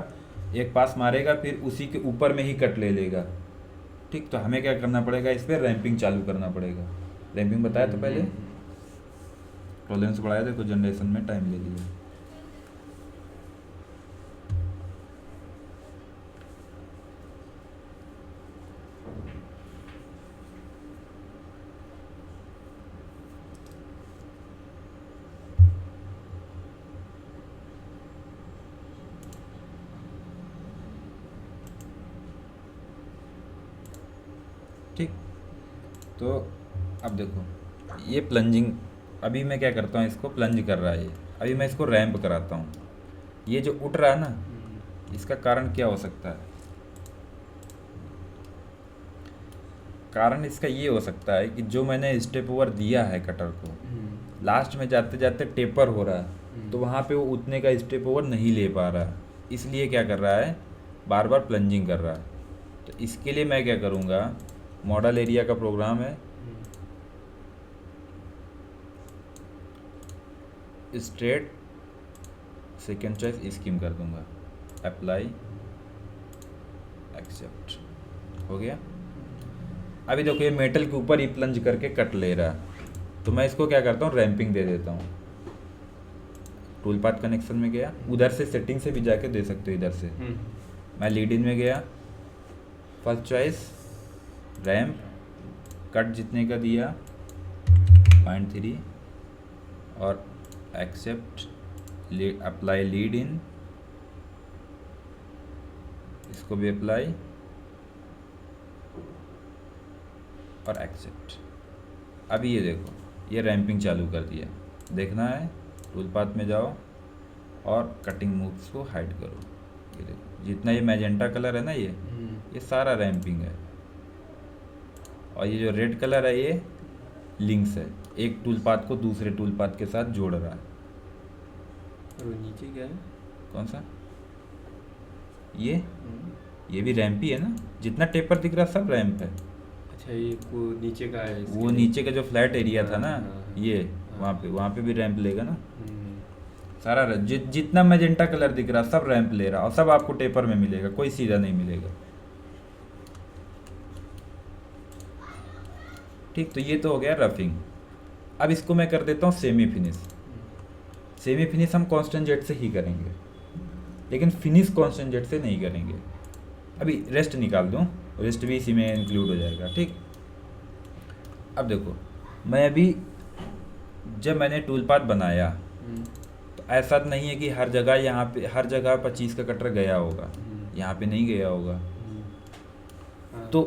एक पास मारेगा, फिर उसी के ऊपर में ही कट ले लेगा। ठीक, तो हमें क्या करना पड़ेगा, इस पर रैंपिंग चालू करना पड़ेगा। रैंपिंग बताया तो पहले, टॉलरेंस बढ़ाया, देखो जनरेशन में टाइम ले लिया। ठीक। तो अब देखो ये प्लंजिंग, अभी मैं क्या करता हूँ, इसको प्लंज कर रहा है ये, अभी मैं इसको रैंप कराता हूँ। ये जो उठ रहा है ना, इसका कारण क्या हो सकता है? कारण इसका ये हो सकता है कि जो मैंने स्टेप ओवर दिया है कटर को, लास्ट में जाते जाते टेपर हो रहा है, तो वहाँ पे वो उतने का स्टेप ओवर नहीं ले पा रहा, इसलिए क्या कर रहा है, बार बार प्लंजिंग कर रहा है। तो इसके लिए मैं क्या करूँगा, मॉडल एरिया का प्रोग्राम है, स्ट्रेट सेकेंड चॉइस स्कीम कर दूंगा, अप्लाई एक्सेप्ट, हो गया। अभी देखो ये मेटल के ऊपर ही प्लंज करके कट ले रहा है, तो मैं इसको क्या करता हूँ, रैंपिंग दे देता हूँ। टूल पाथ कनेक्शन में गया, उधर से सेटिंग से भी जाके दे सकते हो, इधर से मैं लीड इन में गया, फर्स्ट चॉइस रैम्प, कट जितने का दिया 0.3 और एक्सेप्ट, अप्लाई लीड इन, इसको भी अप्लाई और एक्सेप्ट। अभी ये देखो ये रैंपिंग चालू कर दिया। देखना है टूल पाथ में जाओ और कटिंग मूव्स को हाइड करो। ये देखो जितना ये मैजेंटा कलर है ना, ये सारा रैंपिंग है, और ये जो रेड कलर है ये लिंक्स है, एक टूल पाथ को दूसरे टूल पाथ के साथ जोड़ रहा है। और वो नीचे क्या है? कौन सा? ये भी रैंप ही है ना, जितना टेपर दिख रहा सब रैंप है। अच्छा, ये वो नीचे का है, वो नीचे का जो फ्लैट एरिया था ना, हाँ, ये हाँ। वहाँ पे भी रैंप लेगा ना, सारा जितना मैजेंटा कलर दिख रहा सब रैंप ले रहा, और सब आपको टेपर में मिलेगा, कोई सीधा नहीं मिलेगा। ठीक, तो ये तो हो गया रफिंग। अब इसको मैं कर देता हूँ सेमी फिनिश। सेमी फिनिश हम कांस्टेंट जेट से ही करेंगे, लेकिन फिनिश कांस्टेंट जेट से नहीं करेंगे। अभी रेस्ट निकाल दूँ, रेस्ट भी इसी में इंक्लूड हो जाएगा। ठीक, अब देखो मैं अभी जब मैंने टूल पाथ बनाया तो ऐसा नहीं है कि हर जगह यहाँ पे हर जगह 25 का कटर गया होगा, यहाँ पे नहीं गया होगा। तो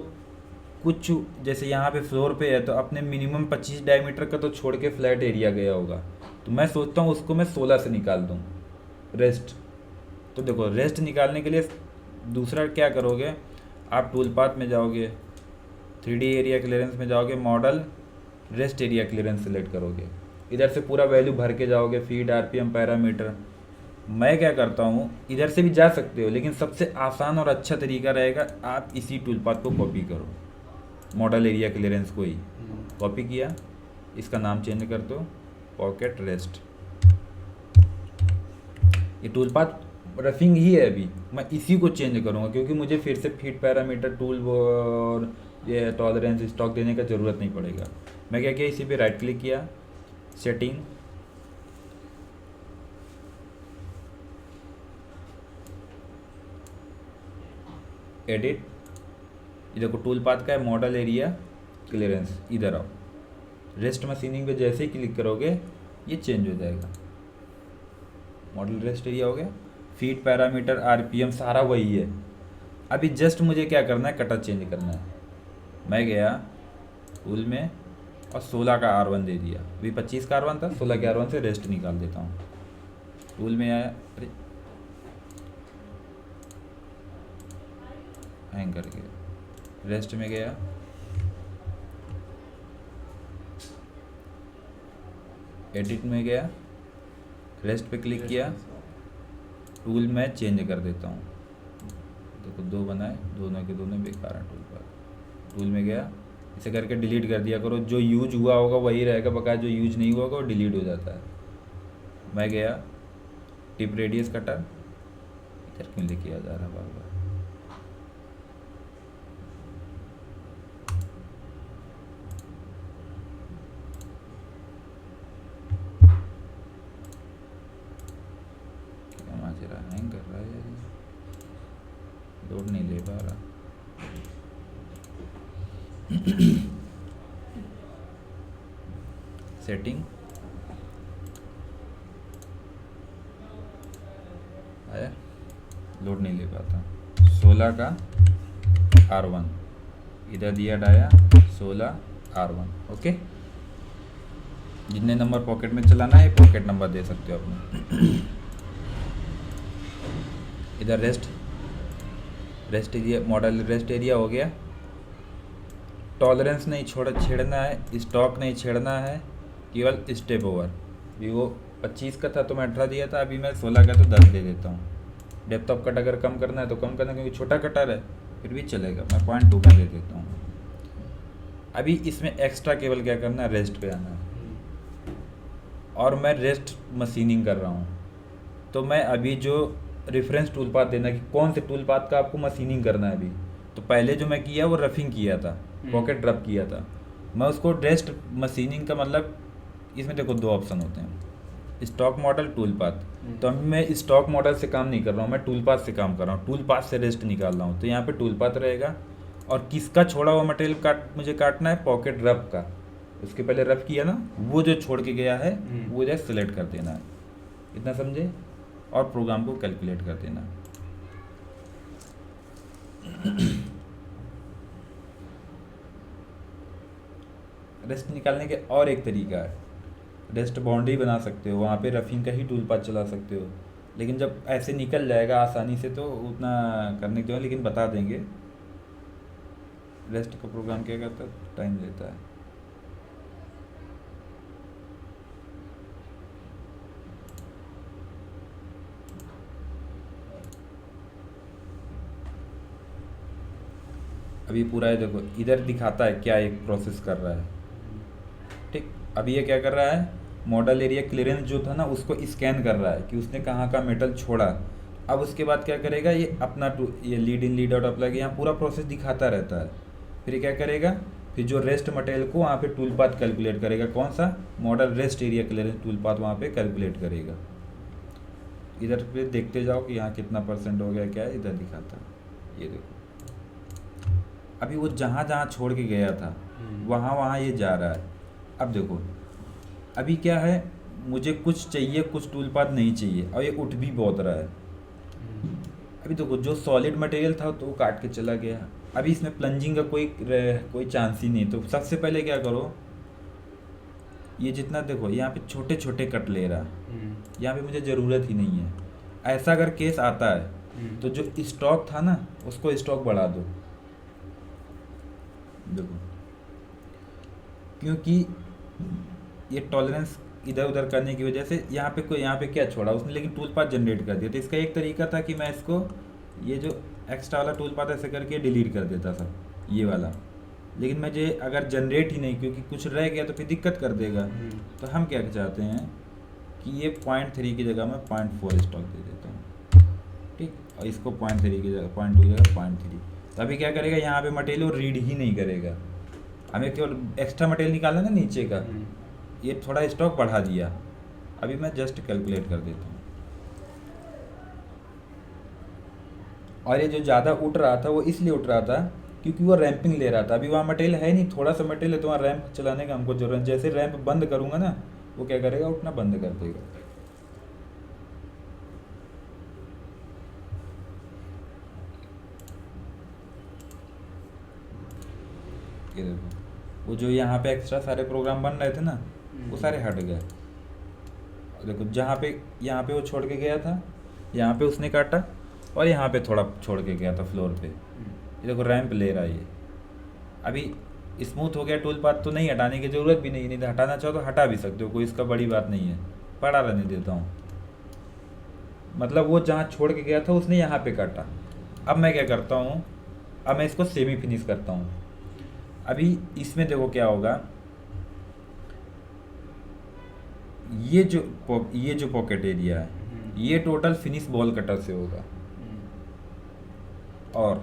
कुछ जैसे यहाँ पे फ्लोर पे है तो अपने मिनिमम 25 डायमीटर का तो छोड़ के फ्लैट एरिया गया होगा, तो मैं सोचता हूँ उसको मैं 16 से निकाल दूँ रेस्ट। तो देखो रेस्ट निकालने के लिए दूसरा क्या करोगे, आप टूल पाथ में जाओगे, 3D एरिया क्लियरेंस में जाओगे, model rest area clearance select करोगे, इधर से पूरा वैल्यू भर के जाओगे, फीट, आरपीएम, पैरामीटर। मैं क्या करता हूँ, इधर से भी जा सकते हो, लेकिन सबसे आसान और अच्छा तरीका रहेगा आप इसी टूल पाथ को कॉपी करो, मॉडल एरिया क्लियरेंस को ही कॉपी किया, इसका नाम चेंज कर दो पॉकेट रेस्ट। ये टूल पाथ रफिंग ही है, अभी मैं इसी को चेंज करूँगा क्योंकि मुझे फिर से फीट, पैरामीटर, टूल और ये टॉलरेंस स्टॉक देने का ज़रूरत नहीं पड़ेगा। मैं क्या किया, इसी पे राइट क्लिक किया, सेटिंग, एडिट, ये देखो टूल पाथ का है मॉडल एरिया क्लियरेंस, इधर आओ, रेस्ट मशीनिंग पे जैसे ही क्लिक करोगे ये चेंज हो जाएगा, मॉडल रेस्ट एरिया हो गया, फीट, पैरामीटर, आरपीएम सारा वही है। अभी जस्ट मुझे क्या करना है, कटर चेंज करना है। मैं गया टूल में और 16 का R1 दे दिया, अभी 25 का R1 था, 16 के R1 से रेस्ट निकाल देता हूँ। टूल में आया, अरे हैंग करके, रेस्ट में गया, एडिट में गया, रेस्ट पे क्लिक किया, टूल में चेंज कर देता हूँ। देखो दो बनाए, दोनों के दोनों बेकार हैं टूल पर। टूल में गया, इसे करके डिलीट कर दिया करो, जो यूज हुआ होगा वही रहेगा, बकाया जो यूज नहीं हुआ होगा वो डिलीट हो जाता है। मैं गया टिप रेडियस कटर, इधर क्यों लेके आ जा रहा बार बार, हैंग कर रहा है, लोड नहीं ले पा रहा। सेटिंग लोड नहीं ले पाता, 16 का R1 इधर दिया डाया 16 R1। ओके, जितने नंबर पॉकेट में चलाना है पॉकेट नंबर दे सकते हो अपने। इधर rest area, model rest area हो गया। टॉलरेंस नहीं छेड़ना है, स्टॉक नहीं छेड़ना है, केवल स्टेप ओवर। अभी वो 25 का था तो मैं 18 दिया था, अभी मैं 16 का तो 10 दे देता हूँ। डेप्थ ऑफ कट अगर कम करना है तो कम करना, क्योंकि छोटा कटर है फिर भी चलेगा, मैं 0.2 का दे देता हूँ। अभी इसमें एक्स्ट्रा केवल क्या करना है, रेस्ट पे आना है। और मैं रेस्ट मशीनिंग कर रहा हूँ, तो मैं अभी जो रेफरेंस टूल पाथ देना कि कौन से टूल पाथ का आपको मशीनिंग करना है अभी, तो पहले जो मैं किया वो रफिंग किया था, पॉकेट रब किया था। मैं उसको रेस्ट मशीनिंग का मतलब, इसमें देखो 2 ऑप्शन होते हैं, स्टॉक मॉडल, टूल पाथ। तो अभी मैं स्टॉक मॉडल से काम नहीं कर रहा हूँ, मैं टूल पाथ से काम कर रहा हूँ, टूल पाथ से रेस्ट निकाल रहा हूँ। तो यहाँ पे टूल पाथ रहेगा, और किसका छोड़ा हुआ मटेरियल मुझे काटना है, पॉकेट रब का। उसके पहले रब किया ना, वो जो छोड़ के गया है वो इधर सेलेक्ट कर देना है। इतना समझे, और प्रोग्राम को कैलकुलेट कर देना। रेस्ट निकालने के और एक तरीका है, रेस्ट बाउंड्री बना सकते हो, वहाँ पे रफिंग का ही टूल पाथ चला सकते हो। लेकिन जब ऐसे निकल जाएगा आसानी से तो उतना करने के लिए, लेकिन बता देंगे। रेस्ट का प्रोग्राम क्या करता है, टाइम लेता है। अभी पूरा है देखो, इधर दिखाता है क्या एक प्रोसेस कर रहा है। ठीक, अभी ये क्या कर रहा है, मॉडल एरिया क्लियरेंस जो था ना उसको स्कैन कर रहा है कि उसने कहाँ का मेटल छोड़ा। अब उसके बाद क्या करेगा, ये अपना ये lead in lead out apply, यहाँ पूरा प्रोसेस दिखाता रहता है। फिर ये क्या करेगा, फिर जो रेस्ट मटेरियल को वहाँ पे टूल पाथ कैलकुलेट करेगा, कौन सा, model rest area clearance tool path वहाँ पे कैलकुलेट करेगा। इधर पे देखते जाओ कि यहाँ कितना % हो गया, क्या है इधर दिखाता है। ये देखो, अभी वो जहाँ जहाँ छोड़ के गया था वहाँ वहाँ ये जा रहा है। अब देखो, अभी क्या है, मुझे कुछ चाहिए, कुछ टूल पाथ नहीं चाहिए, और ये उठ भी बहुत रहा है। अभी देखो, जो सॉलिड मटेरियल था तो वो काट के चला गया। अभी इसमें प्लंजिंग का कोई चांस ही नहीं। तो सबसे पहले क्या करो, ये जितना देखो यहाँ पे छोटे छोटे कट ले रहा, यहाँ पे मुझे ज़रूरत ही नहीं है। ऐसा अगर केस आता है तो जो स्टॉक था ना उसको स्टॉक बढ़ा दो। देखो, क्योंकि ये टॉलरेंस इधर उधर करने की वजह से यहाँ पे क्या छोड़ा उसने, लेकिन टूल पाथ जनरेट कर दिया। तो इसका एक तरीका था कि मैं इसको ये जो एक्स्ट्रा वाला टूल पाथ ऐसे करके डिलीट कर देता था, ये वाला। लेकिन मुझे अगर जनरेट ही नहीं, क्योंकि कुछ रह गया तो फिर दिक्कत कर देगा। तो हम क्या चाहते हैं कि ये 0.3 की जगह मैं 0.4 स्टॉक दे देता हूँ। ठीक, और इसको 0.3 की जगह 0.2 की जगह 0.3। तो अभी क्या करेगा, यहाँ पे मटेरियल वो रीड ही नहीं करेगा, हमें केवल एक्स्ट्रा मटेरियल निकालना ना नीचे का, ये थोड़ा स्टॉक बढ़ा दिया। अभी मैं जस्ट कैलकुलेट कर देता हूँ। और ये जो ज़्यादा उठ रहा था वो इसलिए उठ रहा था क्योंकि वो रैंपिंग ले रहा था। अभी वहाँ मटेरियल है नहीं, थोड़ा सा मटेरियल है, तो वहाँ रैंप चलाने का हमको जरूरत। जैसे रैंप बंद करूँगा ना, वो क्या करेगा, उठना बंद कर देगा। ये देखो, वो जो यहाँ पे एक्स्ट्रा सारे प्रोग्राम बन रहे थे ना, वो सारे हट गए। देखो, यहाँ पे वो छोड़ के गया था, यहाँ पे उसने काटा, और यहाँ पे थोड़ा छोड़ के गया था फ्लोर पे। ये देखो, रैंप ले रहा है ये। अभी स्मूथ हो गया टूल पाथ, तो नहीं हटाने की ज़रूरत भी नहीं तो हटाना चाहो तो हटा भी सकते हो, कोई इसका बड़ी बात नहीं है। पड़ा रहने देता हूँ, मतलब वो जहाँ छोड़ के गया था उसने यहाँ पे काटा। अब मैं क्या करता हूँ, अब मैं इसको सेमी फिनिश करता हूँ। अभी इसमें देखो क्या होगा, ये जो पॉकेट एरिया है ये टोटल फिनिश बॉल कटर से होगा। और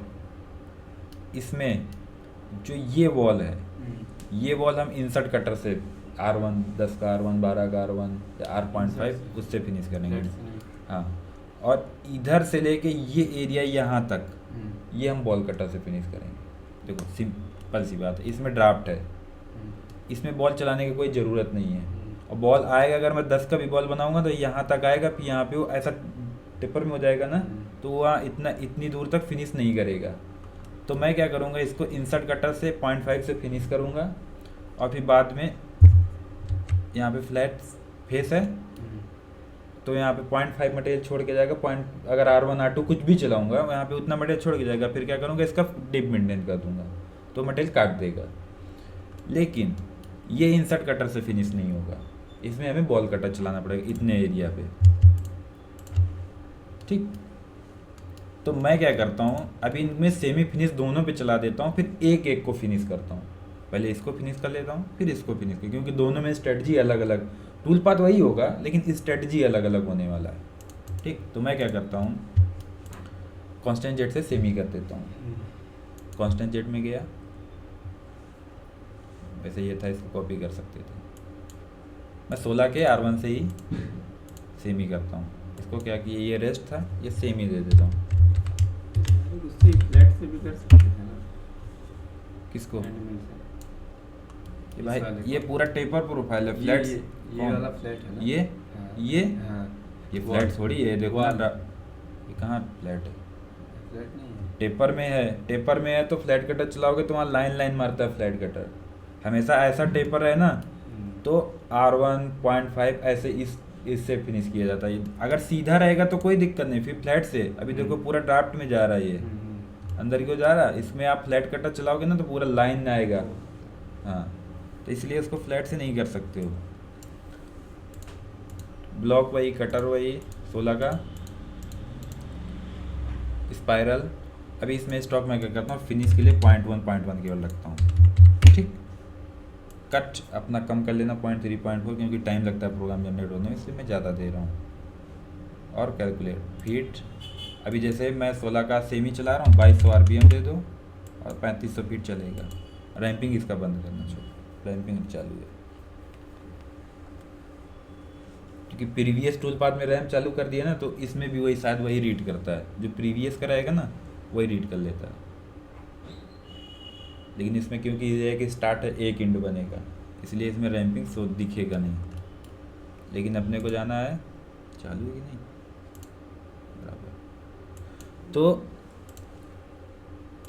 इसमें जो ये वॉल है, ये वॉल हम इंसर्ट कटर से R1 10 का R1 12 का R1 या R.5 उससे फिनिश करेंगे। हाँ, और इधर से लेके ये एरिया यहाँ तक ये हम बॉल कटर से फिनिश करेंगे। देखो, सिंपल सी बात है, इसमें ड्राफ्ट है, इसमें बॉल चलाने की कोई ज़रूरत नहीं है। और बॉल आएगा, अगर मैं 10 का भी बॉल बनाऊंगा तो यहाँ तक आएगा, फिर यहाँ पे वो ऐसा टिपर में हो जाएगा ना, तो वहाँ इतनी दूर तक फिनिश नहीं करेगा। तो मैं क्या करूँगा, इसको इंसर्ट कटर से 0.5 से फिनिश करूँगा और फिर बाद में यहाँ पे फ्लैट फेस है तो यहाँ पे 0.5 मटेरियल छोड़ के जाएगा। पॉइंट अगर R1 R2 कुछ भी चलाऊंगा यहाँ पे उतना मटेरियल छोड़ के जाएगा। फिर क्या करूँगा, इसका डिप मेंटेन कर दूंगा तो मटेरियल काट देगा। लेकिन ये इंसर्ट कटर से फिनिश नहीं होगा, इसमें हमें बॉल कटर चलाना पड़ेगा इतने एरिया पे। ठीक, तो मैं क्या करता हूँ, अभी इनमें सेमी फिनिश दोनों पे चला देता हूँ, फिर एक एक को फिनिश करता हूँ। पहले इसको फिनिश कर लेता हूँ, फिर इसको फिनिश कर, क्योंकि दोनों में स्ट्रेटजी अलग अलग, टूल पाथ वही होगा लेकिन स्ट्रेटजी अलग अलग होने वाला है। ठीक, तो मैं क्या करता हूँ, कांस्टेंट जेट से सेमी कर देता हूँ। कांस्टेंट जेट में गया, वैसे ये था, इसको कॉपी कर सकते थे। मैं 16 के R1 से ही सेमी करता हूँ। इसको क्या किया, ये रेस्ट था, ये सेमी दे देता हूँ। उससे फ्लैट से भी कर सकते हैं ना। किसको, एनिमल से। ये इस भाई वाले ये को। पूरा टेपर प्रोफाइल है। फ्लैट ये वाला फ्लैट है ना। ये हाँ, ये हाँ, ये फ्लैट थोड़ी है, देखो ना, वाल। ये कहाँ फ्लैट है, फ्लैट नहीं है। टेपर में है। टेपर में है तो फ्लैट कटर चलाओगे तो वहाँ लाइन लाइन मारता है फ्लैट कटर। हमेशा ऐसा टेपर है ना तो R1 0.5 ऐसे इससे फिनिश किया जाता है। अगर सीधा रहेगा तो कोई दिक्कत नहीं, फिर फ्लैट से। अभी देखो पूरा ड्राफ्ट में जा रहा है, ये अंदर क्यों जा रहा है, इसमें आप फ्लैट कटर चलाओगे ना तो पूरा लाइन आएगा। हाँ, तो इसलिए उसको फ्लैट से नहीं कर सकते हो। ब्लॉक वही, कटर वही 16 का, स्पाइरल। अभी इसमें स्टॉक मैं क्या करता हूँ, फिनिश के लिए 0.1 केवल रखता हूँ। ठीक, कट अपना कम कर लेना 0.3 0.4, क्योंकि टाइम लगता है प्रोग्राम जनरेट होने में, इसलिए मैं ज़्यादा दे रहा हूँ। और कैलकुलेट फीट, अभी जैसे मैं 16 का सेमी चला रहा हूँ, 2200 RPM दे दो और 3500 फीट चलेगा। रैंपिंग इसका बंद करना छोड़ो, रैंपिंग चालू है, क्योंकि प्रीवियस टूल पाथ में रैम्प चालू कर दिया ना तो इसमें भी वही शायद वही रीड करता है, जो प्रीवियस का रहेगा ना वही रीड कर लेता है। लेकिन इसमें क्योंकि ये है कि स्टार्ट है, एक इंड बनेगा, इसलिए इसमें रैंपिंग सो दिखेगा नहीं। लेकिन अपने को जाना है चालू है कि नहीं, बराबर। तो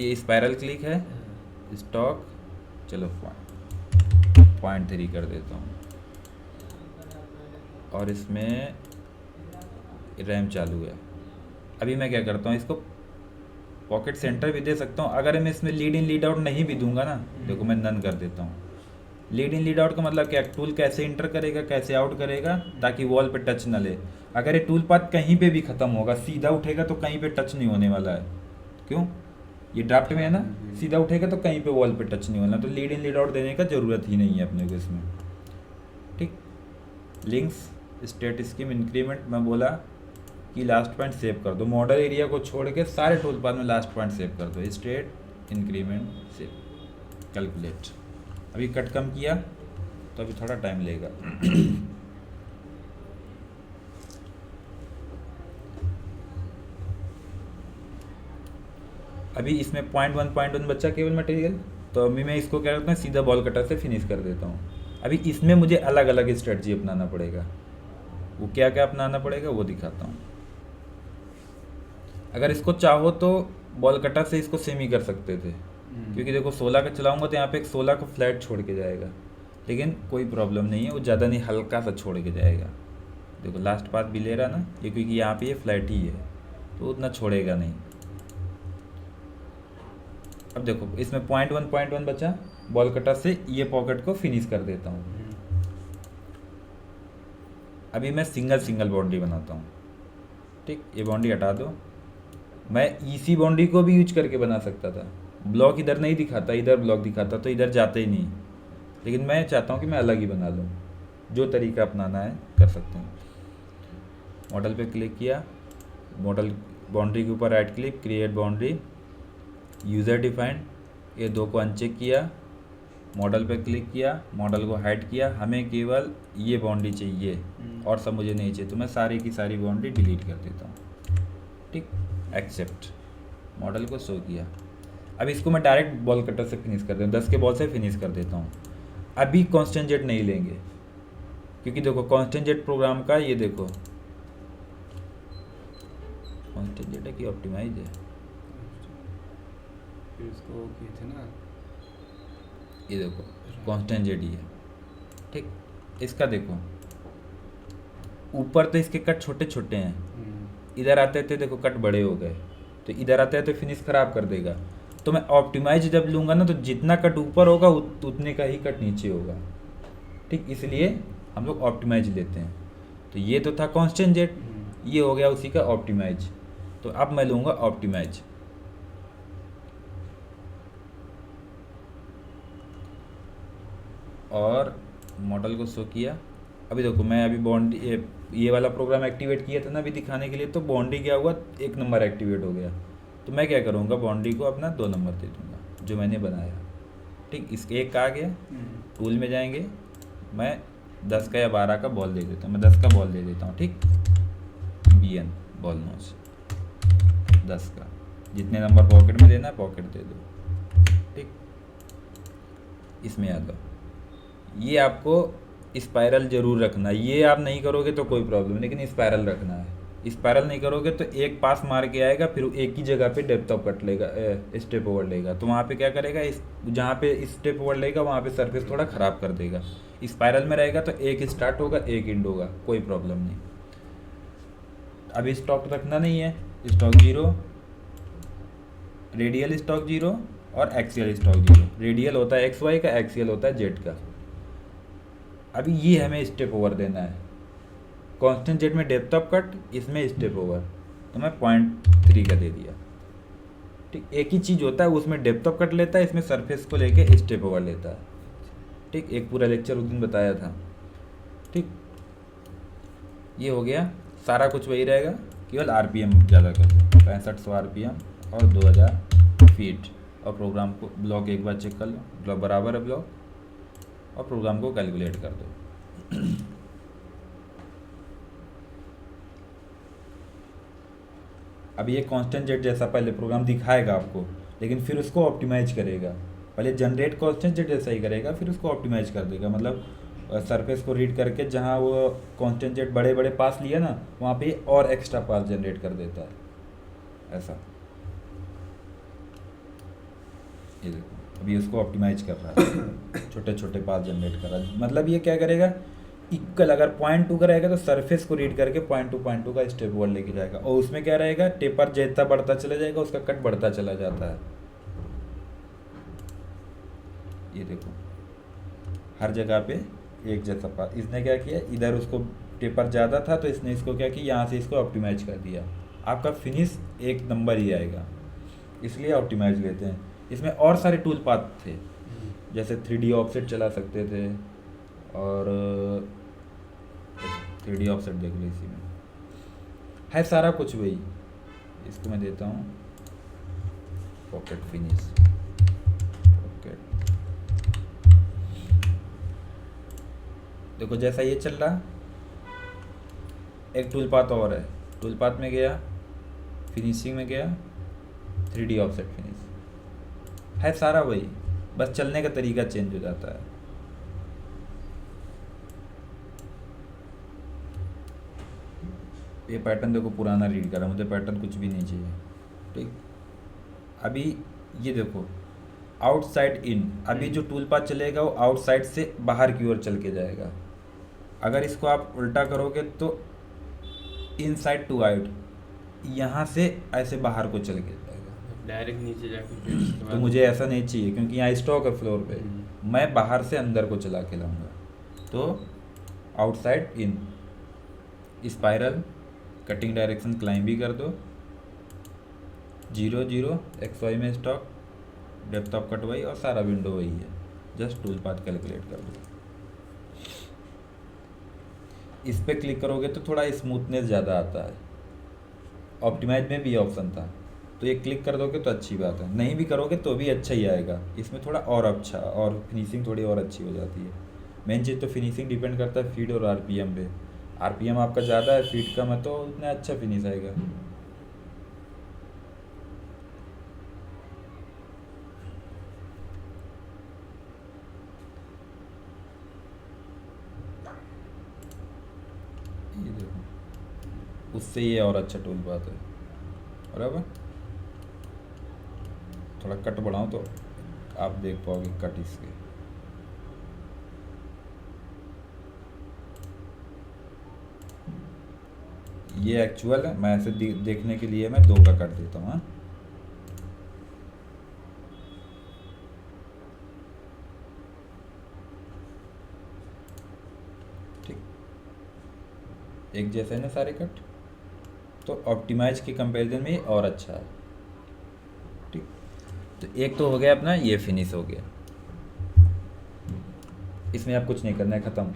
ये स्पाइरल क्लिक है, स्टॉक, चलो 0.3 कर देता हूँ और इसमें रैम चालू है। अभी मैं क्या करता हूँ, इसको पॉकेट सेंटर भी दे सकता हूँ। अगर मैं इसमें लीड इन लीड आउट नहीं भी दूंगा ना, देखो मैं नन कर देता हूँ। लीड इन लीड आउट का मतलब क्या, टूल कैसे इंटर करेगा कैसे आउट करेगा ताकि वॉल पे टच ना ले। अगर ये टूल पाथ कहीं पे भी ख़त्म होगा, सीधा उठेगा तो कहीं पे टच नहीं होने वाला है। क्यों, ये ड्राफ्ट में है ना, सीधा उठेगा तो कहीं पे वॉल पे टच नहीं होना, तो लीड इन लीड आउट देने का ज़रूरत ही नहीं है अपने को इसमें। ठीक, लिंक्स स्टेट स्कीम इंक्रीमेंट, मैं बोला कि लास्ट पॉइंट सेव कर दो, मॉडल एरिया को छोड़ के सारे टूल पाथ में लास्ट पॉइंट सेव कर दो, स्टेट इंक्रीमेंट सेव कैलकुलेट। अभी कट कम किया तो अभी थोड़ा टाइम लेगा। अभी इसमें 0.1 बचा केवल मटेरियल, तो अभी मैं इसको क्या करता हूँ, सीधा बॉल कटर से फिनिश कर देता हूँ। अभी इसमें मुझे अलग अलग स्ट्रेटजी अपनाना पड़ेगा, वो क्या क्या अपनाना पड़ेगा वो दिखाता हूँ। अगर इसको चाहो तो बॉल कटर से इसको सेमी कर सकते थे, क्योंकि देखो 16 का चलाऊंगा तो यहाँ पे एक 16 का फ्लैट छोड़ के जाएगा, लेकिन कोई प्रॉब्लम नहीं है, वो ज़्यादा नहीं हल्का सा छोड़ के जाएगा। देखो लास्ट पाथ भी ले रहा ना ये, क्योंकि यहाँ पे ये फ्लैट ही है तो उतना छोड़ेगा नहीं। अब देखो इसमें 0.1 बचा, बॉल कटर से ये पॉकेट को फिनिश कर देता हूँ। अभी मैं सिंगल सिंगल बाउंड्री बनाता हूँ। ठीक, ये बाउंड्री हटा दो। मैं इसी बाउंड्री को भी यूज करके बना सकता था, ब्लॉक इधर नहीं दिखाता, इधर ब्लॉक दिखाता तो इधर जाते ही नहीं, लेकिन मैं चाहता हूँ कि मैं अलग ही बना लूँ। जो तरीका अपनाना है कर सकते हैं। मॉडल पे क्लिक किया, मॉडल बाउंड्री के ऊपर right click, create boundary, user defined, ये दो को अनचेक किया, मॉडल पे क्लिक किया, मॉडल को हाइड किया। हमें केवल ये बाउंड्री चाहिए और सब मुझे नहीं चाहिए, तो मैं सारी की सारी बाउंड्री डिलीट कर देता हूँ। ठीक, एक्सेप्ट, मॉडल को शो किया। अब इसको मैं डायरेक्ट बॉल कटर से फिनिश कर देता हूँ, 10 के बॉल से फिनिश कर देता हूँ। अभी कांस्टेंट जेट नहीं लेंगे, क्योंकि देखो कांस्टेंट जेट प्रोग्राम का ये देखो, कांस्टेंट जेट है कि ऑप्टिमाइज है, फिर उसको वो किए थे ना। ये देखो कांस्टेंट जेड ही है, ठीक। इसका देखो ऊपर तो इसके कट छोटे छोटे हैं, इधर आते थे देखो कट बड़े हो गए, तो इधर आते हैं तो फिनिश खराब कर देगा। तो मैं ऑप्टिमाइज जब लूँगा ना तो जितना कट ऊपर होगा उतने का ही कट नीचे होगा, ठीक। इसलिए हम लोग ऑप्टिमाइज लेते हैं। तो ये तो था कांस्टेंट जेड, ये हो गया उसी का ऑप्टिमाइज। तो अब मैं लूँगा ऑप्टिमाइज। और मॉडल को शो किया। अभी देखो मैं अभी बॉन्डी ये वाला प्रोग्राम एक्टिवेट किया था ना अभी दिखाने के लिए, तो बॉन्डी क्या हुआ 1 नंबर एक्टिवेट हो गया। तो मैं क्या करूँगा बॉन्डी को अपना 2 नंबर दे दूँगा जो मैंने बनाया, ठीक। इसके एक आ गया, टूल में जाएंगे, मैं 10 का या 12 का बॉल दे देता हूँ, मैं 10 का बॉल दे देता हूँ, ठीक। BN बॉल नोच 10 का, जितने नंबर पॉकेट में देना है पॉकेट दे दो, ठीक। इसमें आ जाओ, ये आपको स्पाइरल जरूर रखना है, ये आप नहीं करोगे तो कोई प्रॉब्लम, लेकिन स्पाइरल रखना है। स्पाइरल नहीं करोगे तो एक पास मार के आएगा, फिर एक ही जगह पे डेप्थ ऑफ कट लेगा, स्टेप ओवर लेगा, तो वहाँ पे क्या करेगा, इस जहाँ पे स्टेप ओवर लेगा वहाँ पे सरफेस थोड़ा ख़राब कर देगा। स्पाइरल में रहेगा तो एक स्टार्ट होगा एक एंड होगा, कोई प्रॉब्लम नहीं। अभी स्टॉक रखना नहीं है, स्टॉक 0, रेडियल स्टॉक 0 और एक्सियल स्टॉक 0। रेडियल होता है XY का, एक्सियल होता है Z का। अभी ये हमें स्टेप ओवर देना है, कांस्टेंट जेड में डेप्थ ऑफ कट, इसमें स्टेप ओवर, तो मैं 0.3 का दे दिया, ठीक। एक ही चीज़ होता है, उसमें डेप्थ ऑफ कट लेता है, इसमें सरफेस को लेके स्टेप ओवर लेता है, ठीक। एक पूरा लेक्चर उस दिन बताया था, ठीक। ये हो गया, सारा कुछ वही रहेगा, केवल RPM ज़्यादा कर दो, 6500 RPM और 2000 फीट। और प्रोग्राम को ब्लॉक एक बार चेक कर लो, ब्लॉक बराबर है ब्लॉक, और प्रोग्राम को कैलकुलेट कर दो। अब ये कांस्टेंट जेड जैसा पहले प्रोग्राम दिखाएगा आपको, लेकिन फिर उसको ऑप्टिमाइज करेगा। पहले जनरेट कांस्टेंट जेड जैसा ही करेगा, फिर उसको ऑप्टिमाइज कर देगा, मतलब सरफेस को रीड करके जहाँ वो कांस्टेंट जेड बड़े बड़े पास लिया ना वहाँ पे और एक्स्ट्रा पास जनरेट कर देता है, ऐसा। ये देखो अभी उसको ऑप्टिमाइज कर रहा है, छोटे छोटे पास जनरेट कर रहा है। मतलब ये क्या करेगा, इक्वल अगर 0.2 का रहेगा तो सरफेस को रीड करके 0.2 का स्टेप ओवर लेके जाएगा, और उसमें क्या रहेगा, टेपर जैसा बढ़ता चला जाएगा उसका कट बढ़ता चला जाता है। ये देखो हर जगह पे एक जैसा पास। इसने क्या किया, इधर उसको टेपर ज़्यादा था तो इसने इसको क्या किया, यहाँ से इसको ऑप्टिमाइज कर दिया, आपका फिनिश 1 नंबर ही आएगा, इसलिए ऑप्टिमाइज लेते हैं। इसमें और सारे टूल पाथ थे, जैसे 3D ऑफसेट चला सकते थे, और 3D ऑफसेट देख लो, इसी में है सारा कुछ वही। इसको मैं देता हूँ पॉकेट फिनिश, पॉकेट। देखो जैसा ये चल रहा, एक टूल पाथ और है, टूल पाथ में गया, फिनिशिंग में गया, 3D ऑफसेट फिनिश, है सारा वही, बस चलने का तरीका चेंज हो जाता है। ये पैटर्न देखो पुराना रीड कर रहा है, मुझे पैटर्न कुछ भी नहीं चाहिए, ठीक। अभी ये देखो आउटसाइड इन, अभी जो टूल पाथ चलेगा वो आउटसाइड से बाहर की ओर चल के जाएगा। अगर इसको आप उल्टा करोगे तो इनसाइड टू आउट, यहाँ से ऐसे बाहर को चल के जाएगा, डायरेक्ट नीचे जाके फिर उसके तो बाद मुझे ऐसा नहीं चाहिए, क्योंकि यहाँ स्टॉक है फ्लोर पे, मैं बाहर से अंदर को चला के लाऊंगा। तो outside in, spiral, cutting direction climb भी कर दो, 0 0 XY में स्टॉक, डेप्थ ऑफ कट वही, और सारा विंडो वही है, जस्ट टूल पाथ कैलकुलेट कर दो। इस पर क्लिक करोगे तो थोड़ा स्मूथनेस ज़्यादा आता है, ऑप्टिमाइज में भी ऑप्शन था, तो ये क्लिक कर दोगे तो अच्छी बात है, नहीं भी करोगे तो भी अच्छा ही आएगा, इसमें थोड़ा और अच्छा, और फिनिशिंग थोड़ी और अच्छी हो जाती है। मेन चीज़ तो फिनिशिंग डिपेंड करता है फीड और RPM पे, RPM आपका ज़्यादा है, फीड कम है, तो उतना अच्छा फिनिश आएगा। ये देखो उससे ये और अच्छा टूल पाथ है, बराबर। थोड़ा कट बढ़ाऊँ तो आप देख पाओगे कट इसके। ये एक्चुअल है, मैं ऐसे देखने के लिए मैं 2 का कर देता हूँ। हाँ, ठीक, एक जैसे है ना सारे कट, तो ऑप्टिमाइज के कंपैरिजन में ये और अच्छा है। ठीक, तो एक तो हो गया अपना, ये फिनिश हो गया, इसमें आप कुछ नहीं करना है, ख़त्म।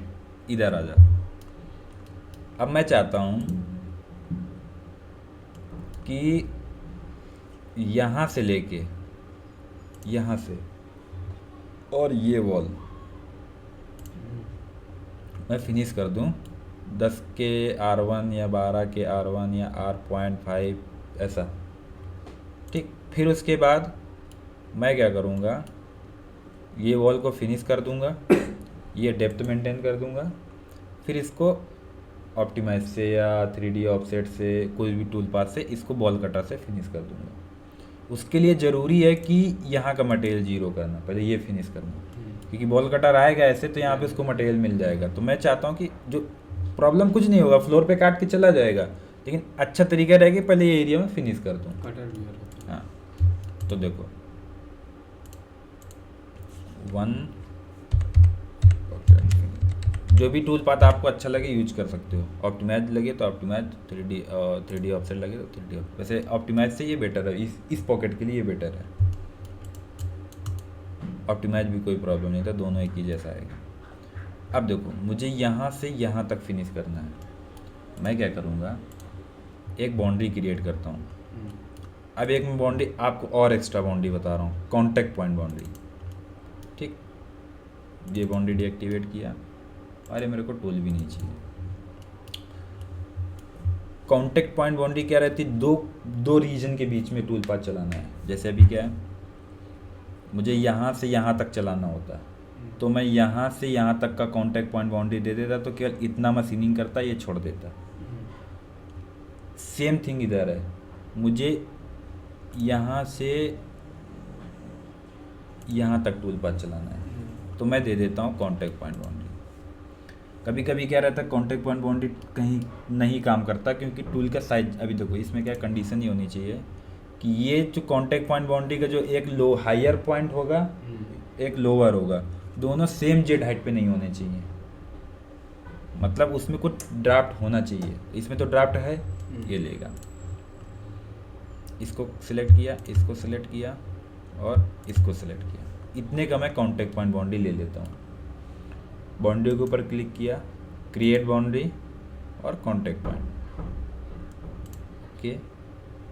इधर आ जाओ। अब मैं चाहता हूँ कि यहाँ से लेके यहाँ से और ये वॉल मैं फिनिश कर दूँ 10 के R1 या 12 के R1 या R.5 ऐसा। ठीक, फिर उसके बाद मैं क्या करूँगा, ये वॉल को फिनिश कर दूँगा, ये डेप्थ मेंटेन कर दूँगा, फिर इसको ऑप्टिमाइज से या 3D ऑफसेट से कोई भी टूल पाथ से इसको बॉल कटर से फिनिश कर दूँगा। उसके लिए ज़रूरी है कि यहाँ का मटेरियल जीरो करना, पहले ये फिनिश करना, क्योंकि बॉल कटर आएगा ऐसे तो यहाँ पे उसको मटेरियल मिल जाएगा। तो मैं चाहता हूँ कि जो प्रॉब्लम कुछ नहीं होगा, फ्लोर पे काट के चला जाएगा, लेकिन अच्छा तरीका रहेगा पहले ये एरिया में फिनिश कर दूँ। कटर भी है। हाँ, तो देखो 1 जो भी टूल पाथ आपको अच्छा लगे यूज कर सकते हो। ऑप्टिमाइज लगे तो ऑप्टिमाइज, 3D ऑफसेट लगे तो 3D। वैसे ऑप्टिमाइज से ये बेटर है, इस पॉकेट के लिए ये बेटर है। ऑप्टिमाइज भी कोई प्रॉब्लम नहीं था, दोनों एक ही जैसा आएगा। अब देखो मुझे यहाँ से यहाँ तक फिनिश करना है। मैं क्या करूँगा, एक बाउंड्री क्रिएट करता हूँ। अब एक मैं बाउंड्री आपको और एक्स्ट्रा बाउंड्री बता रहा हूँ, कॉन्टेक्ट पॉइंट बाउंड्री। ठीक, ये बाउंड्री डीएक्टिवेट किया। अरे मेरे को टूल भी नहीं चाहिए। कॉन्टेक्ट पॉइंट बाउंड्री क्या रहती है, दो रीजन के बीच में टूल पाथ चलाना है। जैसे अभी क्या है, मुझे यहाँ से यहाँ तक चलाना होता है, तो मैं यहाँ से यहाँ तक का कॉन्टेक्ट पॉइंट बाउंड्री दे देता, तो केवल इतना मशीनिंग करता, ये छोड़ देता। सेम थिंग इधर है, मुझे यहाँ से यहाँ तक टूल पाथ चलाना है, तो मैं दे देता हूँ कॉन्टेक्ट पॉइंट बाउंड्री। कभी कभी क्या रहता है, कॉन्टेक्ट पॉइंट बाउंड्री कहीं नहीं काम करता, क्योंकि टूल का साइज, अभी देखो इसमें क्या कंडीशन ही होनी चाहिए कि ये जो कॉन्टेक्ट पॉइंट बाउंड्री का जो एक लो हायर पॉइंट होगा, एक लोअर होगा, दोनों सेम जेड हाइट पे नहीं होने चाहिए। मतलब उसमें कुछ ड्राफ्ट होना चाहिए, इसमें तो ड्राफ्ट है, ये लेगा। इसको सिलेक्ट किया, इसको सिलेक्ट किया और इसको सिलेक्ट किया, इतने का मैं कॉन्टेक्ट पॉइंट बाउंड्री ले लेता हूँ। बाउंड्री के ऊपर क्लिक किया, क्रिएट बाउंड्री और contact point. Okay,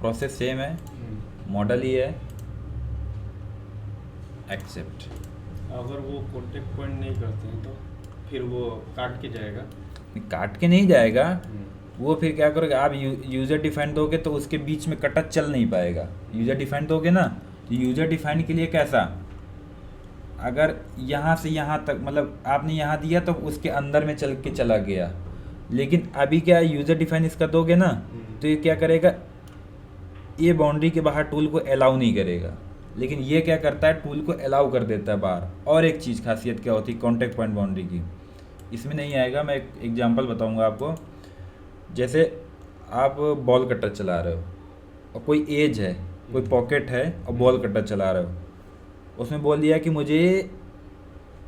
process same है, मॉडल ही है, एक्सेप्ट। अगर वो कॉन्टेक्ट पॉइंट नहीं करते हैं तो फिर वो काट के जाएगा। काट के नहीं जाएगा, वो फिर क्या करोगे आप, यूज़र डिफाइन दोगे तो उसके बीच में कटा चल नहीं पाएगा। यूज़र डिफाइन दोगे ना, तो यूज़र डिफाइन के लिए कैसा, अगर यहाँ से यहाँ तक, मतलब आपने यहाँ दिया तो उसके अंदर में चल के चला गया, लेकिन अभी क्या यूज़र डिफाइन इसका दोगे ना, तो ये क्या करेगा, ये बाउंड्री के बाहर टूल को अलाउ नहीं करेगा, लेकिन ये क्या करता है, टूल को अलाउ कर देता है बाहर। और एक चीज़ खासियत क्या होती है कॉन्टेक्ट पॉइंट बाउंड्री की, इसमें नहीं आएगा, मैं एक एग्जांपल बताऊंगा आपको। जैसे आप बॉल कटर चला रहे हो और कोई एज है, कोई पॉकेट है और बॉल कटर चला रहे हो, उसमें बोल दिया कि मुझे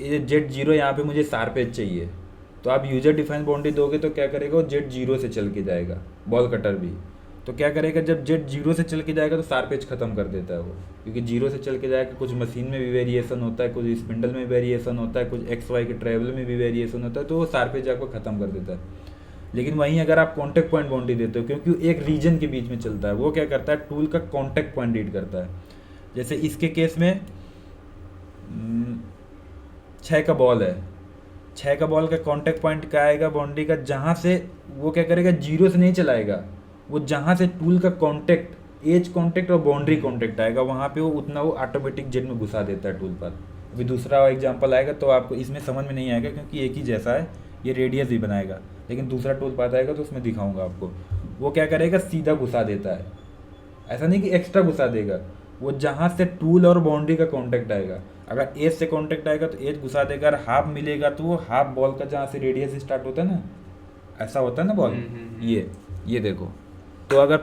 ये Z0 यहाँ पे मुझे शार्प एज चाहिए, तो आप यूज़र डिफाइन बाउंड्री दोगे तो क्या करेगा, वो Z0 से चल के जाएगा, बॉल कटर भी। तो क्या करेगा, जब Z0 से चल के जाएगा तो शार्प एज ख़त्म कर देता है वो, क्योंकि 0 से चल के जाएगा। कुछ मशीन में भी वेरिएशन होता है, कुछ स्पिंडल में वेरिएशन होता है, कुछ XY के ट्रेवल में भी वेरिएशन होता है, तो वो शार्प एज आपको ख़त्म कर देता है। लेकिन वहीं अगर आप कॉन्टेक्ट पॉइंट बाउंड्री देते हो, क्योंकि एक रीजन के बीच में चलता है, वो क्या करता है, टूल का कॉन्टेक्ट पॉइंट रीड करता है। जैसे इसके केस में 6 का बॉल है, 6 का बॉल का कॉन्टेक्ट पॉइंट क्या आएगा बाउंड्री का, जहाँ से वो क्या करेगा, 0 से नहीं चलाएगा, वो जहाँ से टूल का कॉन्टेक्ट, एज कॉन्टेक्ट और बाउंड्री कॉन्टेक्ट आएगा, वहाँ पे वो उतना वो ऑटोमेटिक जेड में घुसा देता है टूल पर। अभी दूसरा एग्जांपल आएगा तो आपको इसमें समझ में नहीं आएगा, क्योंकि एक ही जैसा है, ये रेडियस भी बनाएगा, लेकिन दूसरा टूल पाथ आएगा तो उसमें दिखाऊंगा आपको। वो क्या करेगा, सीधा घुसा देता है, ऐसा नहीं कि एक्स्ट्रा घुसा देगा, वो जहाँ से टूल और बाउंड्री का कांटेक्ट आएगा, अगर एज से कांटेक्ट आएगा तो एज घुसा देगा, अगर हाफ मिलेगा तो वो हाफ बॉल का जहाँ से रेडियस स्टार्ट होता है ना, ऐसा होता है ना बॉल, ये देखो, तो अगर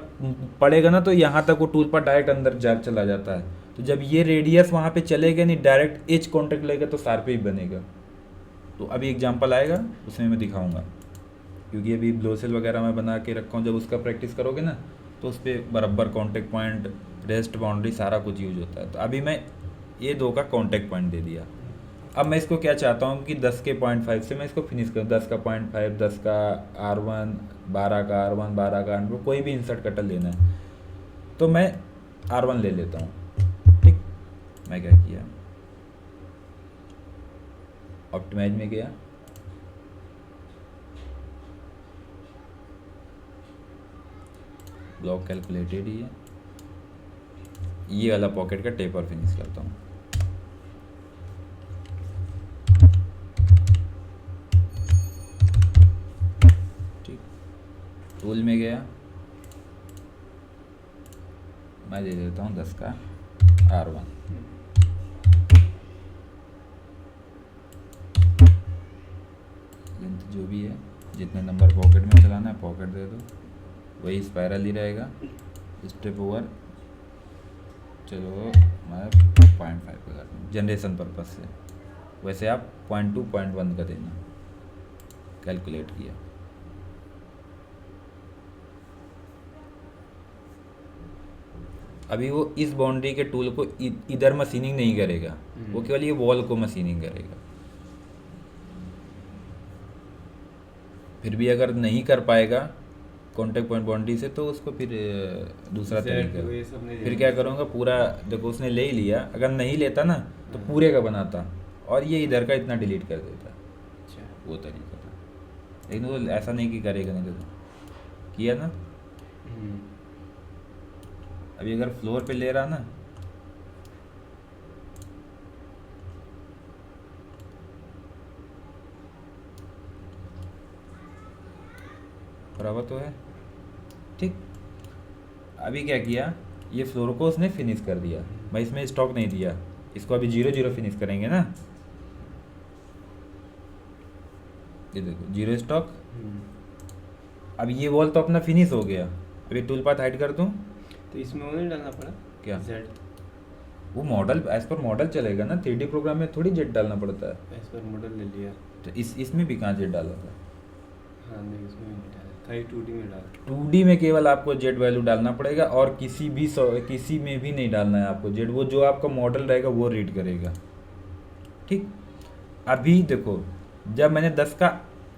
पड़ेगा ना तो यहाँ तक वो टूल पर डायरेक्ट अंदर जा चला जाता है। तो जब ये रेडियस वहाँ पे चलेगा नहीं, डायरेक्ट एज कांटेक्ट लेगा तो शार्प एज बनेगा। तो अभी एग्जांपल आएगा उसमें मैं दिखाऊंगा, क्योंकि अभी ब्लोसेल वगैरह मैं बना के रखा हूँ, जब उसका प्रैक्टिस करोगे ना तो उस पर बराबर कॉन्टेक्ट पॉइंट, रेस्ट, बाउंड्री सारा कुछ यूज होता है। तो अभी मैं ये 2 का कॉन्टेक्ट पॉइंट दे दिया। अब मैं इसको क्या चाहता हूँ कि 10 के 0.5 से मैं इसको फिनिश करूँ, 10 का 0.5, 10 का R1, 12 का R1, 12 का R2, कोई भी इंसर्ट कटर लेना है तो मैं R1 ले लेता हूँ। ठीक, मैं क्या किया, ऑप्टिमाइज में गया, ब्लॉक कैलकुलेटेड ही है, ये वाला पॉकेट का टेपर फिनिश करता हूँ। ठीक, टूल में गया, मैं दे देता हूँ 10 का R1, लेंथ जो भी है, जितने नंबर पॉकेट में चलाना है पॉकेट दे दो, वही स्पायरल ही रहेगा, स्टेप ओवर। चलो मैं 0.5 का कर दूँ जनरेशन पर्पज से, वैसे आप 0.2, 0.1 का देना। कैलकुलेट किया, अभी वो इस बाउंड्री के टूल को इधर मशीनिंग नहीं करेगा, वो केवल ये वॉल को मशीनिंग करेगा। फिर भी अगर नहीं कर पाएगा कॉन्टेक्ट पॉइंट बाउंड्री से तो उसको फिर दूसरा तरीका, फिर क्या करूँगा, पूरा देखो उसने ले ही लिया, अगर नहीं लेता ना तो पूरे का बनाता और ये इधर का इतना डिलीट कर देता। अच्छा, वो तरीका था, लेकिन वो ऐसा नहीं कि करेगा, नहीं तो किया ना। अभी अगर फ्लोर पे ले रहा ना, बराबर तो है। ठीक, अभी क्या किया, ये फ्लोर को उसने फिनिश कर दिया, मैं इसमें स्टॉक नहीं दिया, इसको अभी 0-0 फिनिश करेंगे ना, ये देखो 0 स्टॉक। अब ये वॉल तो अपना फिनिश हो गया, अभी टूल पाथ हाइड कर दूं तो इसमें वो नहीं डालना पड़ा क्या, जेड, वो मॉडल एज पर मॉडल चलेगा ना, 3D प्रोग्राम में थोड़ी जेड डालना पड़ता है। इस पर मॉडल ले लिया। तो इसमें भी कहाँ जेड डाला था, हाँ नहीं, इसमें भी नहीं डाला, खाली 2D में डाला। 2D में केवल आपको जेड वैल्यू डालना पड़ेगा, और किसी में भी नहीं डालना है आपको जेड, वो जो आपका मॉडल रहेगा वो रीड करेगा। ठीक, अभी देखो जब मैंने 10 का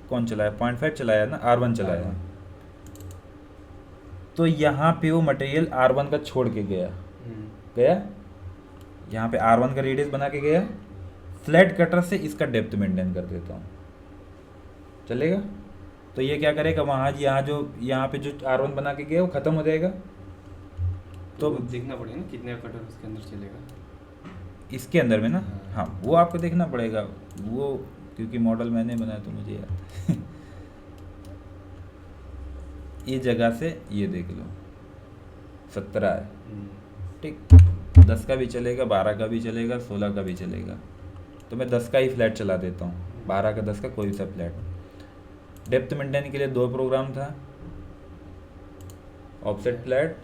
कौन चलाया, 0.5 चलाया ना, R1 चलाया, तो यहाँ पे वो मटेरियल R1 का छोड़ के गया, यहाँ पे R1 का रेडियस बना के गया, फ्लैट कटर से इसका डेप्थ मेंटेन कर देता हूँ, चलेगा। तो ये क्या करेगा, वहाँ यहाँ पे जो R1 बना के गया वो ख़त्म हो जाएगा। तो देखना पड़ेगा ना कितने कटर उसके अंदर चलेगा, इसके अंदर में ना, हाँ वो आपको देखना पड़ेगा, वो क्योंकि मॉडल मैंने बनाया तो मुझे याद ये जगह से ये देख लो 17 है। ठीक, 10 का भी चलेगा, 12 का भी चलेगा, 16 का भी चलेगा, तो मैं 10 का ही फ्लैट चला देता हूँ, 12 का 10 का कोई सा फ्लैट। डेप्थ मेंटेन के लिए 2 प्रोग्राम था, ऑफसेट फ्लैट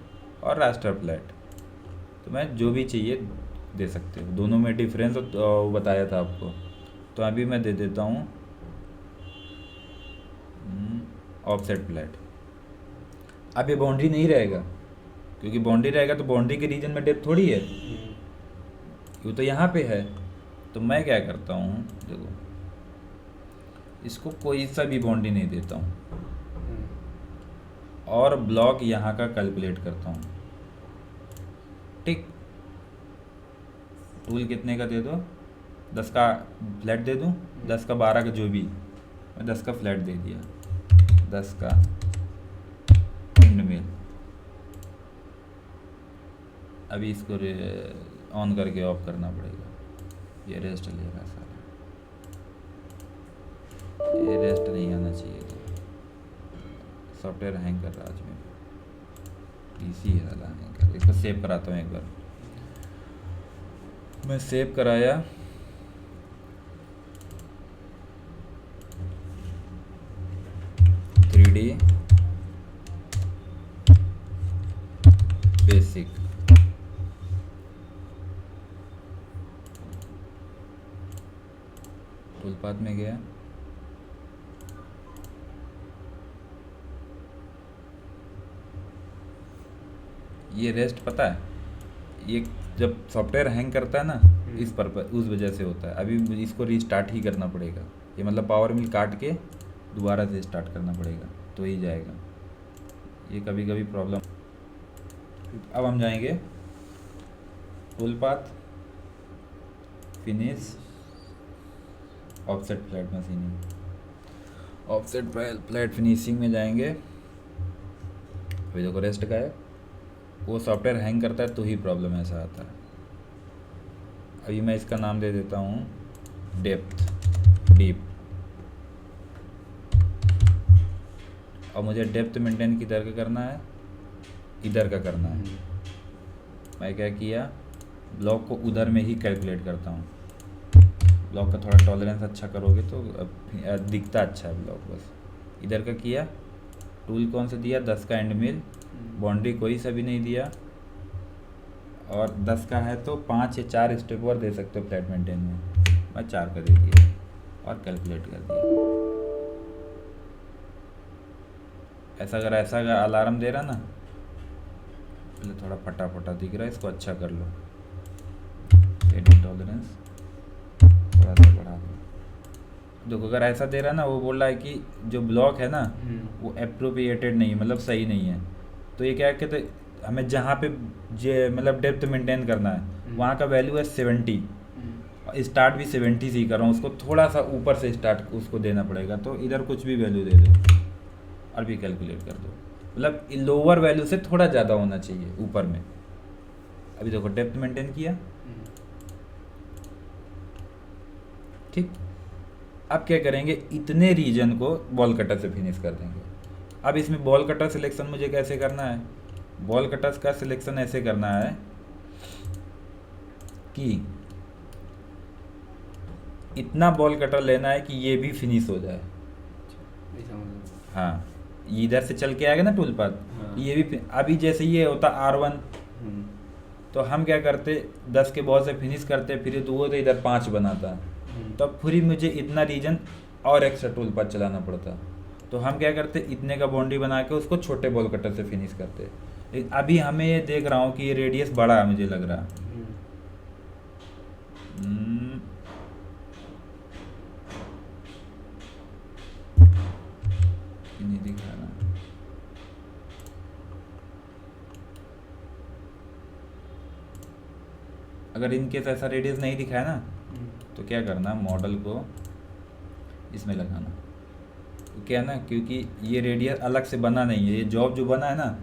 और रास्टर फ्लैट, तो मैं जो भी चाहिए दे सकते हो, दोनों में डिफरेंस बताया था आपको। तो अभी मैं दे देता हूँ ऑफसेट फ्लैट। अब ये बाउंड्री नहीं रहेगा, क्योंकि बाउंड्री रहेगा तो बाउंड्री के रीजन में डेप्थ थोड़ी है, वो तो यहाँ पे है। तो मैं क्या करता हूँ, देखो इसको कोई सा भी बाउंड्री नहीं देता हूँ, और ब्लॉक यहाँ का कैलकुलेट करता हूँ। ठीक, टूल कितने का दे दो, 10 का फ्लैट दे दूँ, 10 का 12 का जो भी, मैं 10 का फ्लैट दे दिया, 10 का एंड मिल। अभी इसको ऑन करके ऑफ करना पड़ेगा, ये रेस्ट लेगा सारा, ये रेस्ट नहीं आना चाहिए था, सॉफ्टवेयर हैंग कर रहा आज में, पीसी है साला हैंग कर, इसको सेव कराता हूँ एक बार। मैं सेव कराया, थ्री बेसिक, टूलपाथ में गया, ये रेस्ट पता है, ये जब सॉफ्टवेयर हैंग करता है ना, इस पर्पज उस वजह से होता है। अभी इसको रीस्टार्ट ही करना पड़ेगा, ये मतलब पावर मिल काट के दोबारा से स्टार्ट करना पड़ेगा तो ही जाएगा, ये कभी कभी प्रॉब्लम। अब हम जाएंगे toolpath, finish, offset flat machining, offset flat finishing में जाएंगे। अभी देखो रेस्ट का है, वो सॉफ्टवेयर हैंग करता है तो ही प्रॉब्लम ऐसा आता है। अभी मैं इसका नाम दे देता हूँ डेप्थ, डीप, और मुझे डेप्थ मेंटेन किधर का करना है, इधर का करना है। मैं क्या किया, ब्लॉक को उधर में ही कैलकुलेट करता हूँ। ब्लॉक का थोड़ा टॉलरेंस अच्छा करोगे तो दिखता अच्छा है ब्लॉक। बस इधर का किया, टूल कौन सा दिया, 10 का एंड मिल, बाउंड्री कोई सा भी नहीं दिया, और 10 का है तो 5 या 4 स्टेप और दे सकते हो फ्लैट मेंटेन में, मैं 4 का दे दिया और कैलकुलेट कर दिया। ऐसा अगर ऐसा का अलार्म दे रहा ना, पहले थोड़ा फटा फटा दिख रहा है, इसको अच्छा कर लो, शेडिंग टॉलरेंस थोड़ा सा बढ़ा दो। देखो अगर ऐसा दे रहा ना, वो बोल रहा है कि जो ब्लॉक है ना वो अप्रोप्रिएटेड नहीं है, मतलब सही नहीं है। तो ये क्या कहते, हमें जहाँ पे जे मतलब डेप्थ मेंटेन करना है वहाँ का वैल्यू है 70, स्टार्ट भी 70 से ही कर रहा हूँ, उसको थोड़ा सा ऊपर से स्टार्ट उसको देना पड़ेगा। तो इधर कुछ भी वैल्यू दे दो और भी कैलकुलेट कर दो, मतलब लोअर वैल्यू से थोड़ा ज़्यादा होना चाहिए ऊपर में। अभी देखो डेप्थ मेंटेन किया, ठीक। अब क्या करेंगे, इतने रीजन को बॉल कटर से फिनिश कर देंगे। अब इसमें बॉल कटर सिलेक्शन मुझे कैसे करना है, बॉल कटर्स का सिलेक्शन ऐसे करना है कि इतना बॉल कटर लेना है कि ये भी फिनिश हो जाए। हाँ, इधर से चल के आएगा ना टूल पाथ, हाँ। ये भी अभी जैसे ये होता R1, तो हम क्या करते 10 के बॉल से फिनिश करते, फिर वो तो इधर 5 बनाता, तब फिर मुझे इतना रीजन और एक्स्ट्रा टूल पाथ चलाना पड़ता। तो हम क्या करते, इतने का बाउंड्री बना के उसको छोटे बॉल कटर से फिनिश करते। लेकिन अभी हमें ये देख रहा हूँ कि ये रेडियस बड़ा है, मुझे लग रहा नहीं दिख रहा ना, अगर इनकेस ऐसा रेडियस नहीं दिखा है ना, तो क्या करना, मॉडल को इसमें लगाना। तो क्या है ना, क्योंकि ये रेडियस अलग से बना नहीं है, ये जॉब जो बना है ना,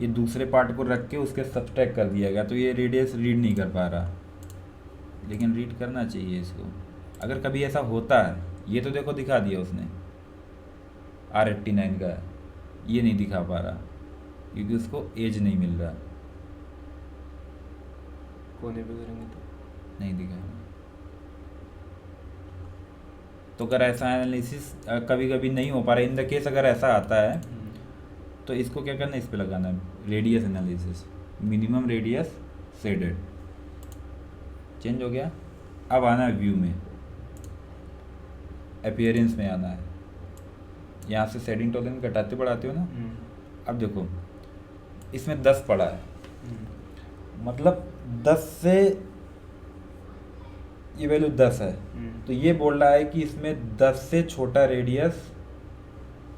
ये दूसरे पार्ट को रख के उसके सब्सट्रैक्ट कर दिया गया, तो ये रेडियस रीड नहीं कर पा रहा, लेकिन रीड करना चाहिए इसको। अगर कभी ऐसा होता है, ये तो देखो दिखा दिया उसने R89 का है, ये नहीं दिखा पा रहा क्योंकि उसको एज नहीं मिल रहा, कोने पे करेंगे तो नहीं दिखा। तो अगर ऐसा एनालिसिस कभी कभी नहीं हो पा रहा, इन द केस अगर ऐसा आता है तो इसको क्या करना है, इस पे लगाना है radius analysis, minimum radius shaded, change हो गया। अब आना है व्यू में, अपीयरेंस में आना है, यहाँ से शेडिंग टॉलरेंस घटाते बढ़ाते हो ना। अब देखो इसमें 10 पड़ा है, मतलब 10 से ये वैल्यू 10 है, तो ये बोल रहा है कि इसमें 10 से छोटा रेडियस,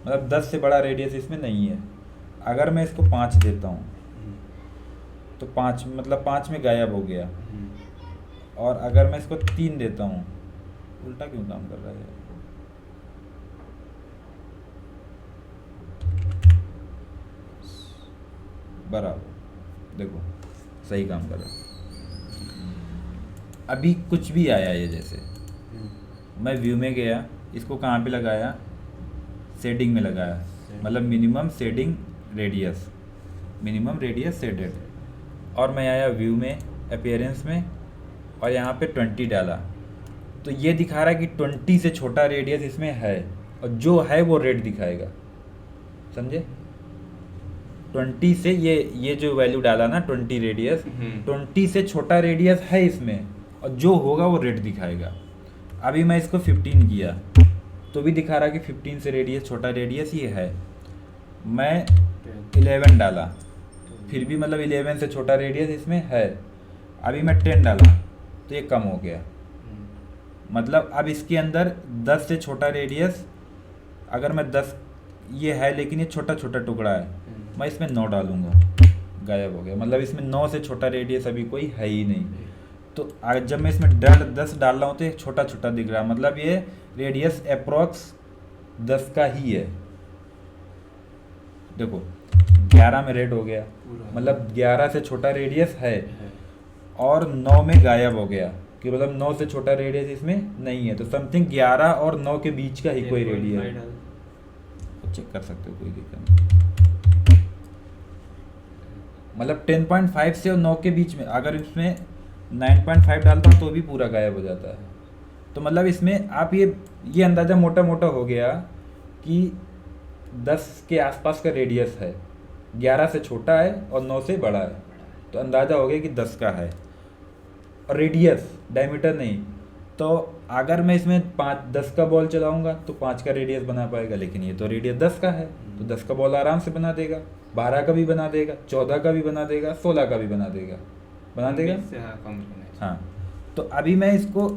मतलब 10 से बड़ा रेडियस इसमें नहीं है। अगर मैं इसको 5 देता हूँ तो 5 मतलब 5 में गायब हो गया, और अगर मैं इसको 3 देता हूँ, उल्टा क्यों काम कर रहा है, बराबर, देखो सही काम कर रहा है। अभी कुछ भी आया ये, जैसे मैं व्यू में गया, इसको कहाँ पे लगाया, शेडिंग में लगाया, मतलब minimum shading radius, minimum radius shaded, और मैं आया व्यू में अपीयरेंस में, और यहाँ पे 20 डाला, तो ये दिखा रहा है कि 20 से छोटा रेडियस इसमें है, और जो है वो रेड दिखाएगा, समझे? 20 से ये जो वैल्यू डाला ना 20 रेडियस, 20 से छोटा रेडियस है इसमें, और जो होगा वो रेड दिखाएगा। अभी मैं इसको 15 किया तो भी दिखा रहा कि 15 से रेडियस छोटा रेडियस ये है। मैं 11 डाला, फिर भी मतलब 11 से छोटा रेडियस इसमें है। अभी मैं 10 डाला तो ये कम हो गया, मतलब अब इसके अंदर 10 से छोटा रेडियस, अगर मैं 10 ये है लेकिन ये छोटा छोटा टुकड़ा है, मैं इसमें 9 डालूंगा, गायब हो गया। मतलब इसमें 9 से छोटा रेडियस अभी कोई है ही नहीं। तो जब मैं इसमें 10 डाल रहा हूँ तो ये छोटा छोटा दिख रहा है, मतलब ये रेडियस अप्रॉक्स 10 का ही है। देखो 11 में रेड हो गया, मतलब 11 से छोटा रेडियस है, और 9 में गायब हो गया कि मतलब 9 से छोटा रेडियस इसमें नहीं है। तो समथिंग 11 और 9 के बीच का ही कोई रेडियस है, तो चेक कर सकते हो, कोई दिक्कत नहीं। मतलब 10.5 से और 9 के बीच में, अगर इसमें 9.5 डालता हूँ तो भी पूरा गायब हो जाता है। तो मतलब इसमें आप ये अंदाज़ा मोटा मोटा हो गया कि 10 के आसपास का रेडियस है, 11 से छोटा है और 9 से बड़ा है, तो अंदाज़ा हो गया कि 10 का है। और रेडियस, डायमीटर नहीं। तो अगर मैं इसमें 10 का बॉल चलाऊंगा तो 5 का रेडियस बना पाएगा, लेकिन ये तो रेडियस 10 का है, तो 10 का बॉल आराम से बना देगा, 12 का भी बना देगा, 14 का भी बना देगा, 16 का भी बना देगा। हाँ, तो अभी मैं इसको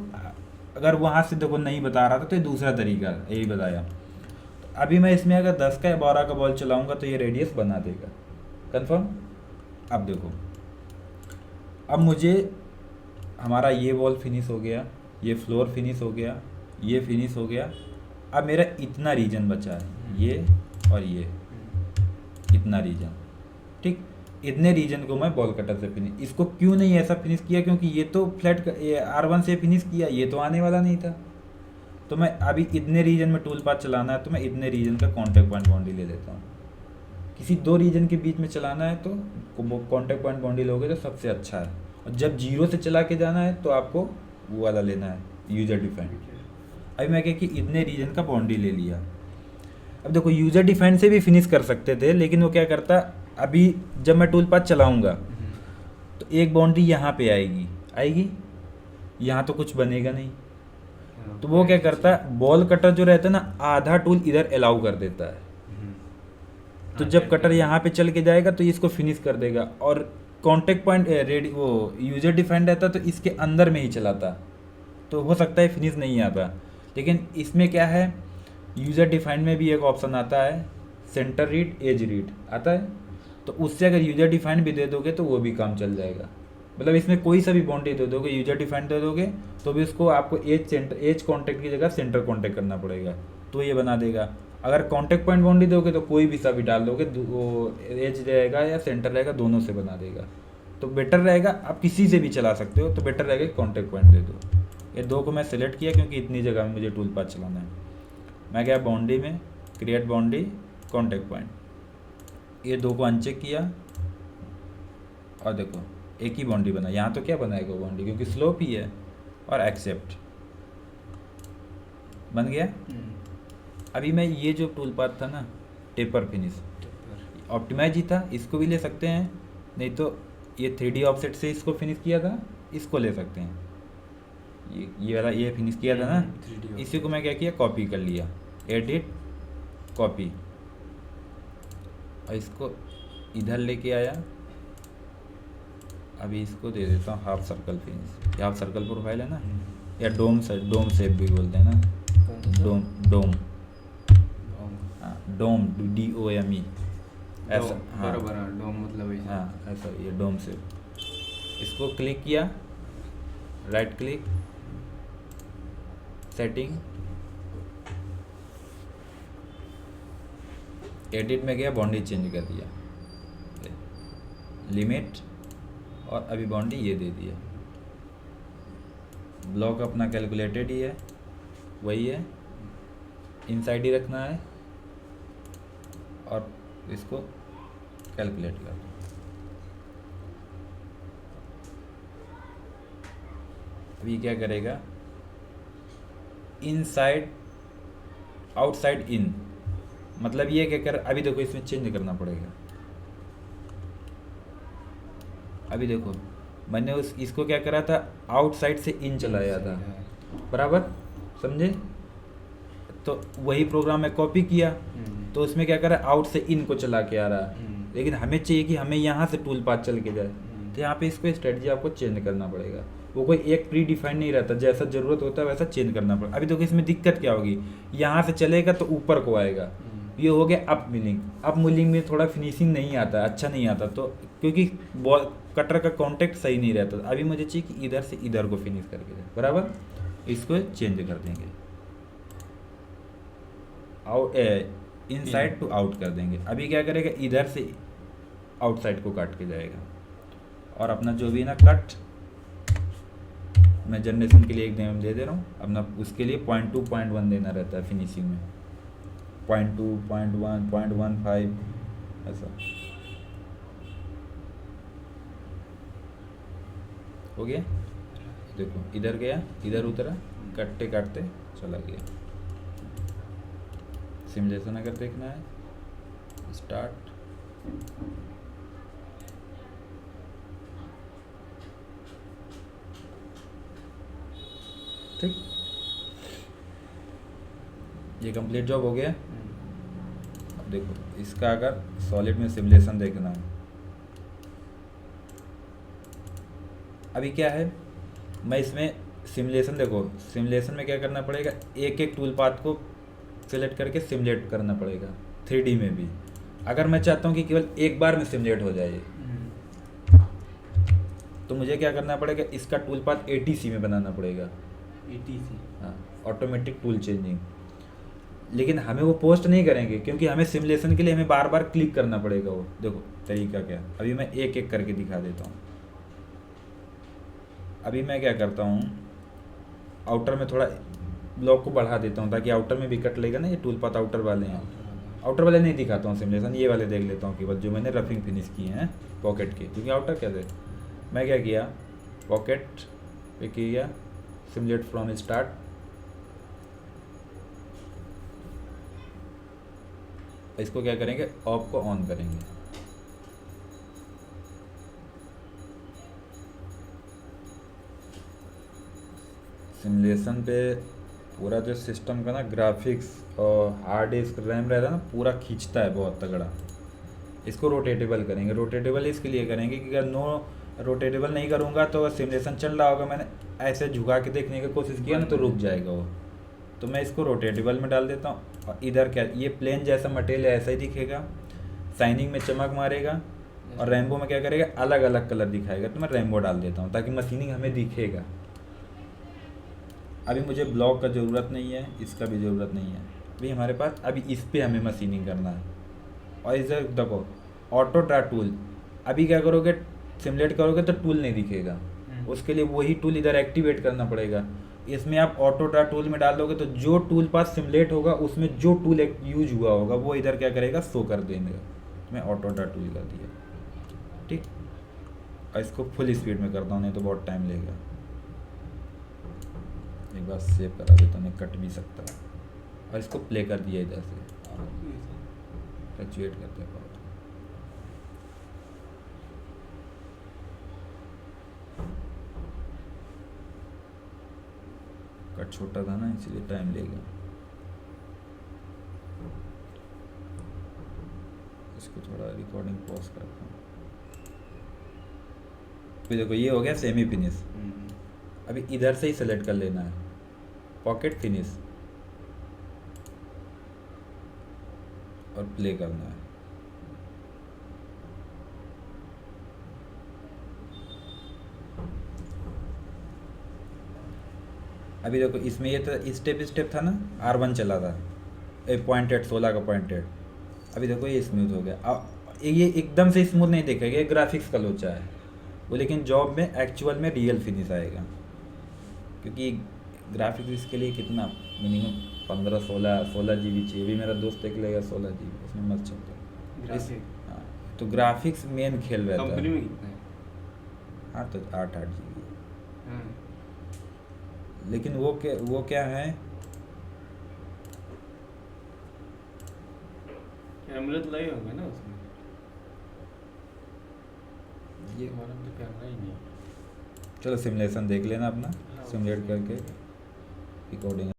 अगर वहाँ से देखो नहीं बता रहा था तो ये दूसरा तरीका है, यही बताया। तो अभी मैं इसमें अगर 10 का या 12 का बॉल चलाऊंगा तो ये रेडियस बना देगा, कंफर्म। अब देखो, अब मुझे हमारा ये बॉल फिनिश हो गया, ये फ्लोर फिनिश हो गया, ये फिनिश हो गया। अब मेरा इतना रीजन बचा है, ये और ये, इतना रीजन, ठीक। इतने रीजन को मैं बॉल कटर से फिनिश, इसको क्यों नहीं ऐसा फिनिश किया, क्योंकि ये तो फ्लैट R1 से फिनिश किया, ये तो आने वाला नहीं था। तो मैं अभी इतने रीजन में टूल पाथ चलाना है तो मैं इतने रीजन का कॉन्टैक्ट पॉइंट बाउंड्री ले लेता हूँ। किसी 2 रीजन के बीच में चलाना है तो कॉन्टैक्ट पॉइंट बाउंड्री लोगे तो सबसे अच्छा है, और जब 0 से चला के जाना है तो आपको वो वाला लेना है, यूजर डिफाइंड। अभी मैं क्या कि इतने रीजन का बाउंड्री ले लिया। अब देखो यूजर डिफाइंड से भी फिनिश कर सकते थे, लेकिन वो क्या करता, अभी जब मैं टूल पाथ चलाऊंगा तो एक बाउंड्री यहाँ पे आएगी, यहाँ तो कुछ बनेगा नहीं। तो वो क्या करता है, बॉल कटर जो रहता है ना, आधा टूल इधर अलाउ कर देता है। तो जब कटर यहाँ पे चल के जाएगा तो इसको फिनिश कर देगा, और कॉन्टेक्ट पॉइंट वो यूजर डिफाइंड रहता तो इसके अंदर में ही चलाता, तो हो सकता है फिनिश नहीं आता। लेकिन इसमें क्या है, यूजर डिफाइंड में भी एक ऑप्शन आता है, सेंटर रीड, एज रीड आता है, तो उससे अगर यूजर डिफाइंड भी दे दोगे तो वो भी काम चल जाएगा। मतलब इसमें कोई सा भी बाउंड्री दे दोगे, यूजर डिफाइंड दे दोगे तो भी उसको आपको एज कॉन्टेक्ट की जगह सेंटर कॉन्टेक्ट करना पड़ेगा, तो ये बना देगा। अगर कॉन्टेक्ट पॉइंट बाउंड्री दोगे तो कोई भी सा भी डाल दोगे, वो एज रहेगा या सेंटर रहेगा, दोनों से बना देगा। तो बेटर रहेगा, आप किसी से भी चला सकते हो, तो बेटर रहेगा कॉन्टेक्ट पॉइंट दे दो। ये 2 को मैं सिलेक्ट किया क्योंकि इतनी जगह में मुझे टूल पाथ चलाना है। मैं गया बाउंड्री में, क्रिएट बाउंड्री, कॉन्टेक्ट पॉइंट, ये 2 को अनचेक किया, और देखो एक ही बाउंड्री बना। यहाँ तो क्या बनाएगा वो बाउंड्री, क्योंकि स्लोप ही है, और एक्सेप्ट बन गया। अभी मैं ये जो टूल पाथ था ना, टेपर फिनिश, ऑप्टिमाइज ही था, इसको भी ले सकते हैं, नहीं तो ये 3D ऑफसेट से इसको फिनिश किया था, इसको ले सकते हैं। ये वाला ये फिनिश किया था ना, इसी को मैं क्या किया, कॉपी कर लिया, एडिट, कॉपी, और इसको इधर लेके आया। अभी इसको दे देता हूँ half circle finish, half circle profile है ना, या डोम शेप भी बोलते हैं ना, डोम हाँ, डोम DOME ऐसा, हाँ डोम मतलब ऐसा, हाँ ऐसा, ये डोम शेप। इसको क्लिक किया, राइट क्लिक, सेटिंग, एडिट में गया, बाउंड्री चेंज कर दिया, लिमिट, और अभी बाउंड्री ये दे दिया। ब्लॉक अपना कैलकुलेटेड ही है, वही है, इनसाइड ही रखना है, और इसको कैलकुलेट कर दो। अभी क्या करेगा, इनसाइड आउटसाइड इन, मतलब ये क्या कर, अभी देखो इसमें चेंज करना पड़ेगा। अभी देखो मैंने इसको क्या करा था, आउटसाइड से इन चलाया था, बराबर, समझे? तो वही प्रोग्राम में कॉपी किया, तो उसमें क्या करा, आउट से इन को चला के आ रहा है, लेकिन हमें चाहिए कि हमें यहाँ से टूल पाथ चल के जाए, तो यहाँ पे इसको स्ट्रेटजी आपको चेंज करना पड़ेगा। वो कोई एक प्री डिफाइंड नहीं रहता, जैसा ज़रूरत होता है वैसा चेंज करना पड़ेगा। अभी देखो इसमें दिक्कत क्या होगी, यहाँ से चलेगा तो ऊपर को आएगा, ये हो गया अप मिलिंग। अप मिलिंग में थोड़ा फिनिशिंग नहीं आता, अच्छा नहीं आता, तो क्योंकि कटर का कांटेक्ट सही नहीं रहता। अभी मुझे चाहिए कि इधर से इधर को फिनिश करके जाए, बराबर, इसको चेंज कर देंगे, आउट इनसाइड टू आउट कर देंगे। अभी क्या करेगा, इधर से आउटसाइड को काट के जाएगा, और अपना जो भी ना कट, मैं जनरेशन के लिए एक नेम दे रहा हूँ अपना, उसके लिए 0.2 0.1 देना रहता है फिनिशिंग में, 0.2 0.1 0.15 ऐसा हो गया। देखो इधर गया, इधर उतरा, काटते काटते चला गया। सिमुलेशन अगर देखना है, स्टार्ट, ठीक, ये कंप्लीट जॉब हो गया। अब देखो इसका अगर सॉलिड में सिमुलेशन देखना है, अभी क्या है, मैं इसमें सिमुलेशन, देखो सिमुलेशन में क्या करना पड़ेगा, एक एक टूल पाथ को सिलेक्ट करके सिमुलेट करना पड़ेगा 3D में भी। अगर मैं चाहता हूँ कि केवल एक बार में सिमुलेट हो जाए, तो मुझे क्या करना पड़ेगा, इसका टूल पाथ ATC में बनाना पड़ेगा, ATC, हाँ, ऑटोमेटिक टूल चेंजिंग। लेकिन हमें वो पोस्ट नहीं करेंगे, क्योंकि हमें सिमुलेशन के लिए हमें बार बार क्लिक करना पड़ेगा। वो देखो तरीका क्या, अभी मैं एक एक करके दिखा देता हूँ। अभी मैं क्या करता हूँ, आउटर में थोड़ा ब्लॉक को बढ़ा देता हूँ, ताकि आउटर में भी कट लेगा ना, ये टूल पाथ आउटर वाले हैं। आउटर वाले नहीं दिखाता हूँ सिमुलेशन, ये वाले देख लेता हूँ केवल, जो मैंने रफिंग फिनिश किए हैं पॉकेट के, क्योंकि आउटर क्या थे। मैं क्या किया, पॉकेट पे किया सिमुलेट फ्रॉम स्टार्ट, इसको क्या करेंगे, ऑफ को ऑन करेंगे। सिमुलेशन पे पूरा जो सिस्टम का ना ग्राफिक्स और हार्ड डिस्क रैम रहता है ना, पूरा खींचता है बहुत तगड़ा। इसको रोटेटेबल करेंगे। रोटेटेबल इसके लिए करेंगे कि अगर नो रोटेटेबल नहीं करूँगा तो सिमुलेशन चल रहा होगा, मैंने ऐसे झुका के देखने की कोशिश किया ना तो रुक जाएगा वो। तो मैं इसको रोटेटेबल में डाल देता हूँ। और इधर क्या, ये प्लेन जैसा मटेरियल ऐसा ही दिखेगा, शाइनिंग में चमक मारेगा, और रेनबो में क्या करेगा, अलग अलग कलर दिखाएगा। तो मैं रेनबो डाल देता हूँ ताकि मशीनिंग हमें दिखेगा। अभी मुझे ब्लॉक का ज़रूरत नहीं है, इसका भी ज़रूरत नहीं है अभी हमारे पास। अभी इस पर हमें मशीनिंग करना है। और इधर देखो ऑटो ड्रा टूल, अभी क्या करोगे, सिमुलेट करोगे तो टूल नहीं दिखेगा, उसके लिए वही टूल इधर एक्टिवेट करना पड़ेगा। इसमें आप ऑटो ड्रा टूल में डाल दोगे तो जो टूल पाथ सिमुलेट होगा उसमें जो टूल यूज हुआ होगा वो इधर क्या करेगा, शो कर देंगे। मैं ऑटो ड्रा टूल कर दिया, ठीक। और इसको फुल स्पीड में करता हूँ, नहीं तो बहुत टाइम लेगा। एक बार सेव करा देता हूँ, नहीं कट भी सकता है। और इसको प्ले कर दिया इधर से, फ्लक्चुएट करते हैं। कट छोटा था ना, इसलिए टाइम लेगा। इसको थोड़ा रिकॉर्डिंग पॉज करता हूँ। फिर देखो ये हो गया सेमी फिनिश। अभी इधर से ही सेलेक्ट कर लेना है, पॉकेट फिनिश, और प्ले करना है। अभी देखो इसमें ये तो स्टेप था ना, R1 चला था, 0.8 16 का 0.8। अभी देखो ये स्मूथ हो गया। अब ये एकदम से स्मूथ नहीं दिखेगा, ये ग्राफिक्स का लोचा है वो, लेकिन जॉब में एक्चुअल में रियल फिनिश आएगा। क्योंकि ग्राफिक्स इसके लिए कितना मिनिमम 15-16 GB चाहिए। भी मेरा दोस्त देख लेगा 16 GB, उसमें मस्त चलता है। हाँ, तो ग्राफिक्स मेन खेल रहता है। कंपनी में कितना है? हाँ तो 8 GB। लेकिन वो क्या है, कैमरे तो लगे होंगे ना उसमें, ये हमारा तो कैमरा ही नहीं है। चलो सिमुलेशन देख लेना अपना, हाँ, सिमुलेट उसमें करके रिकॉर्डिंग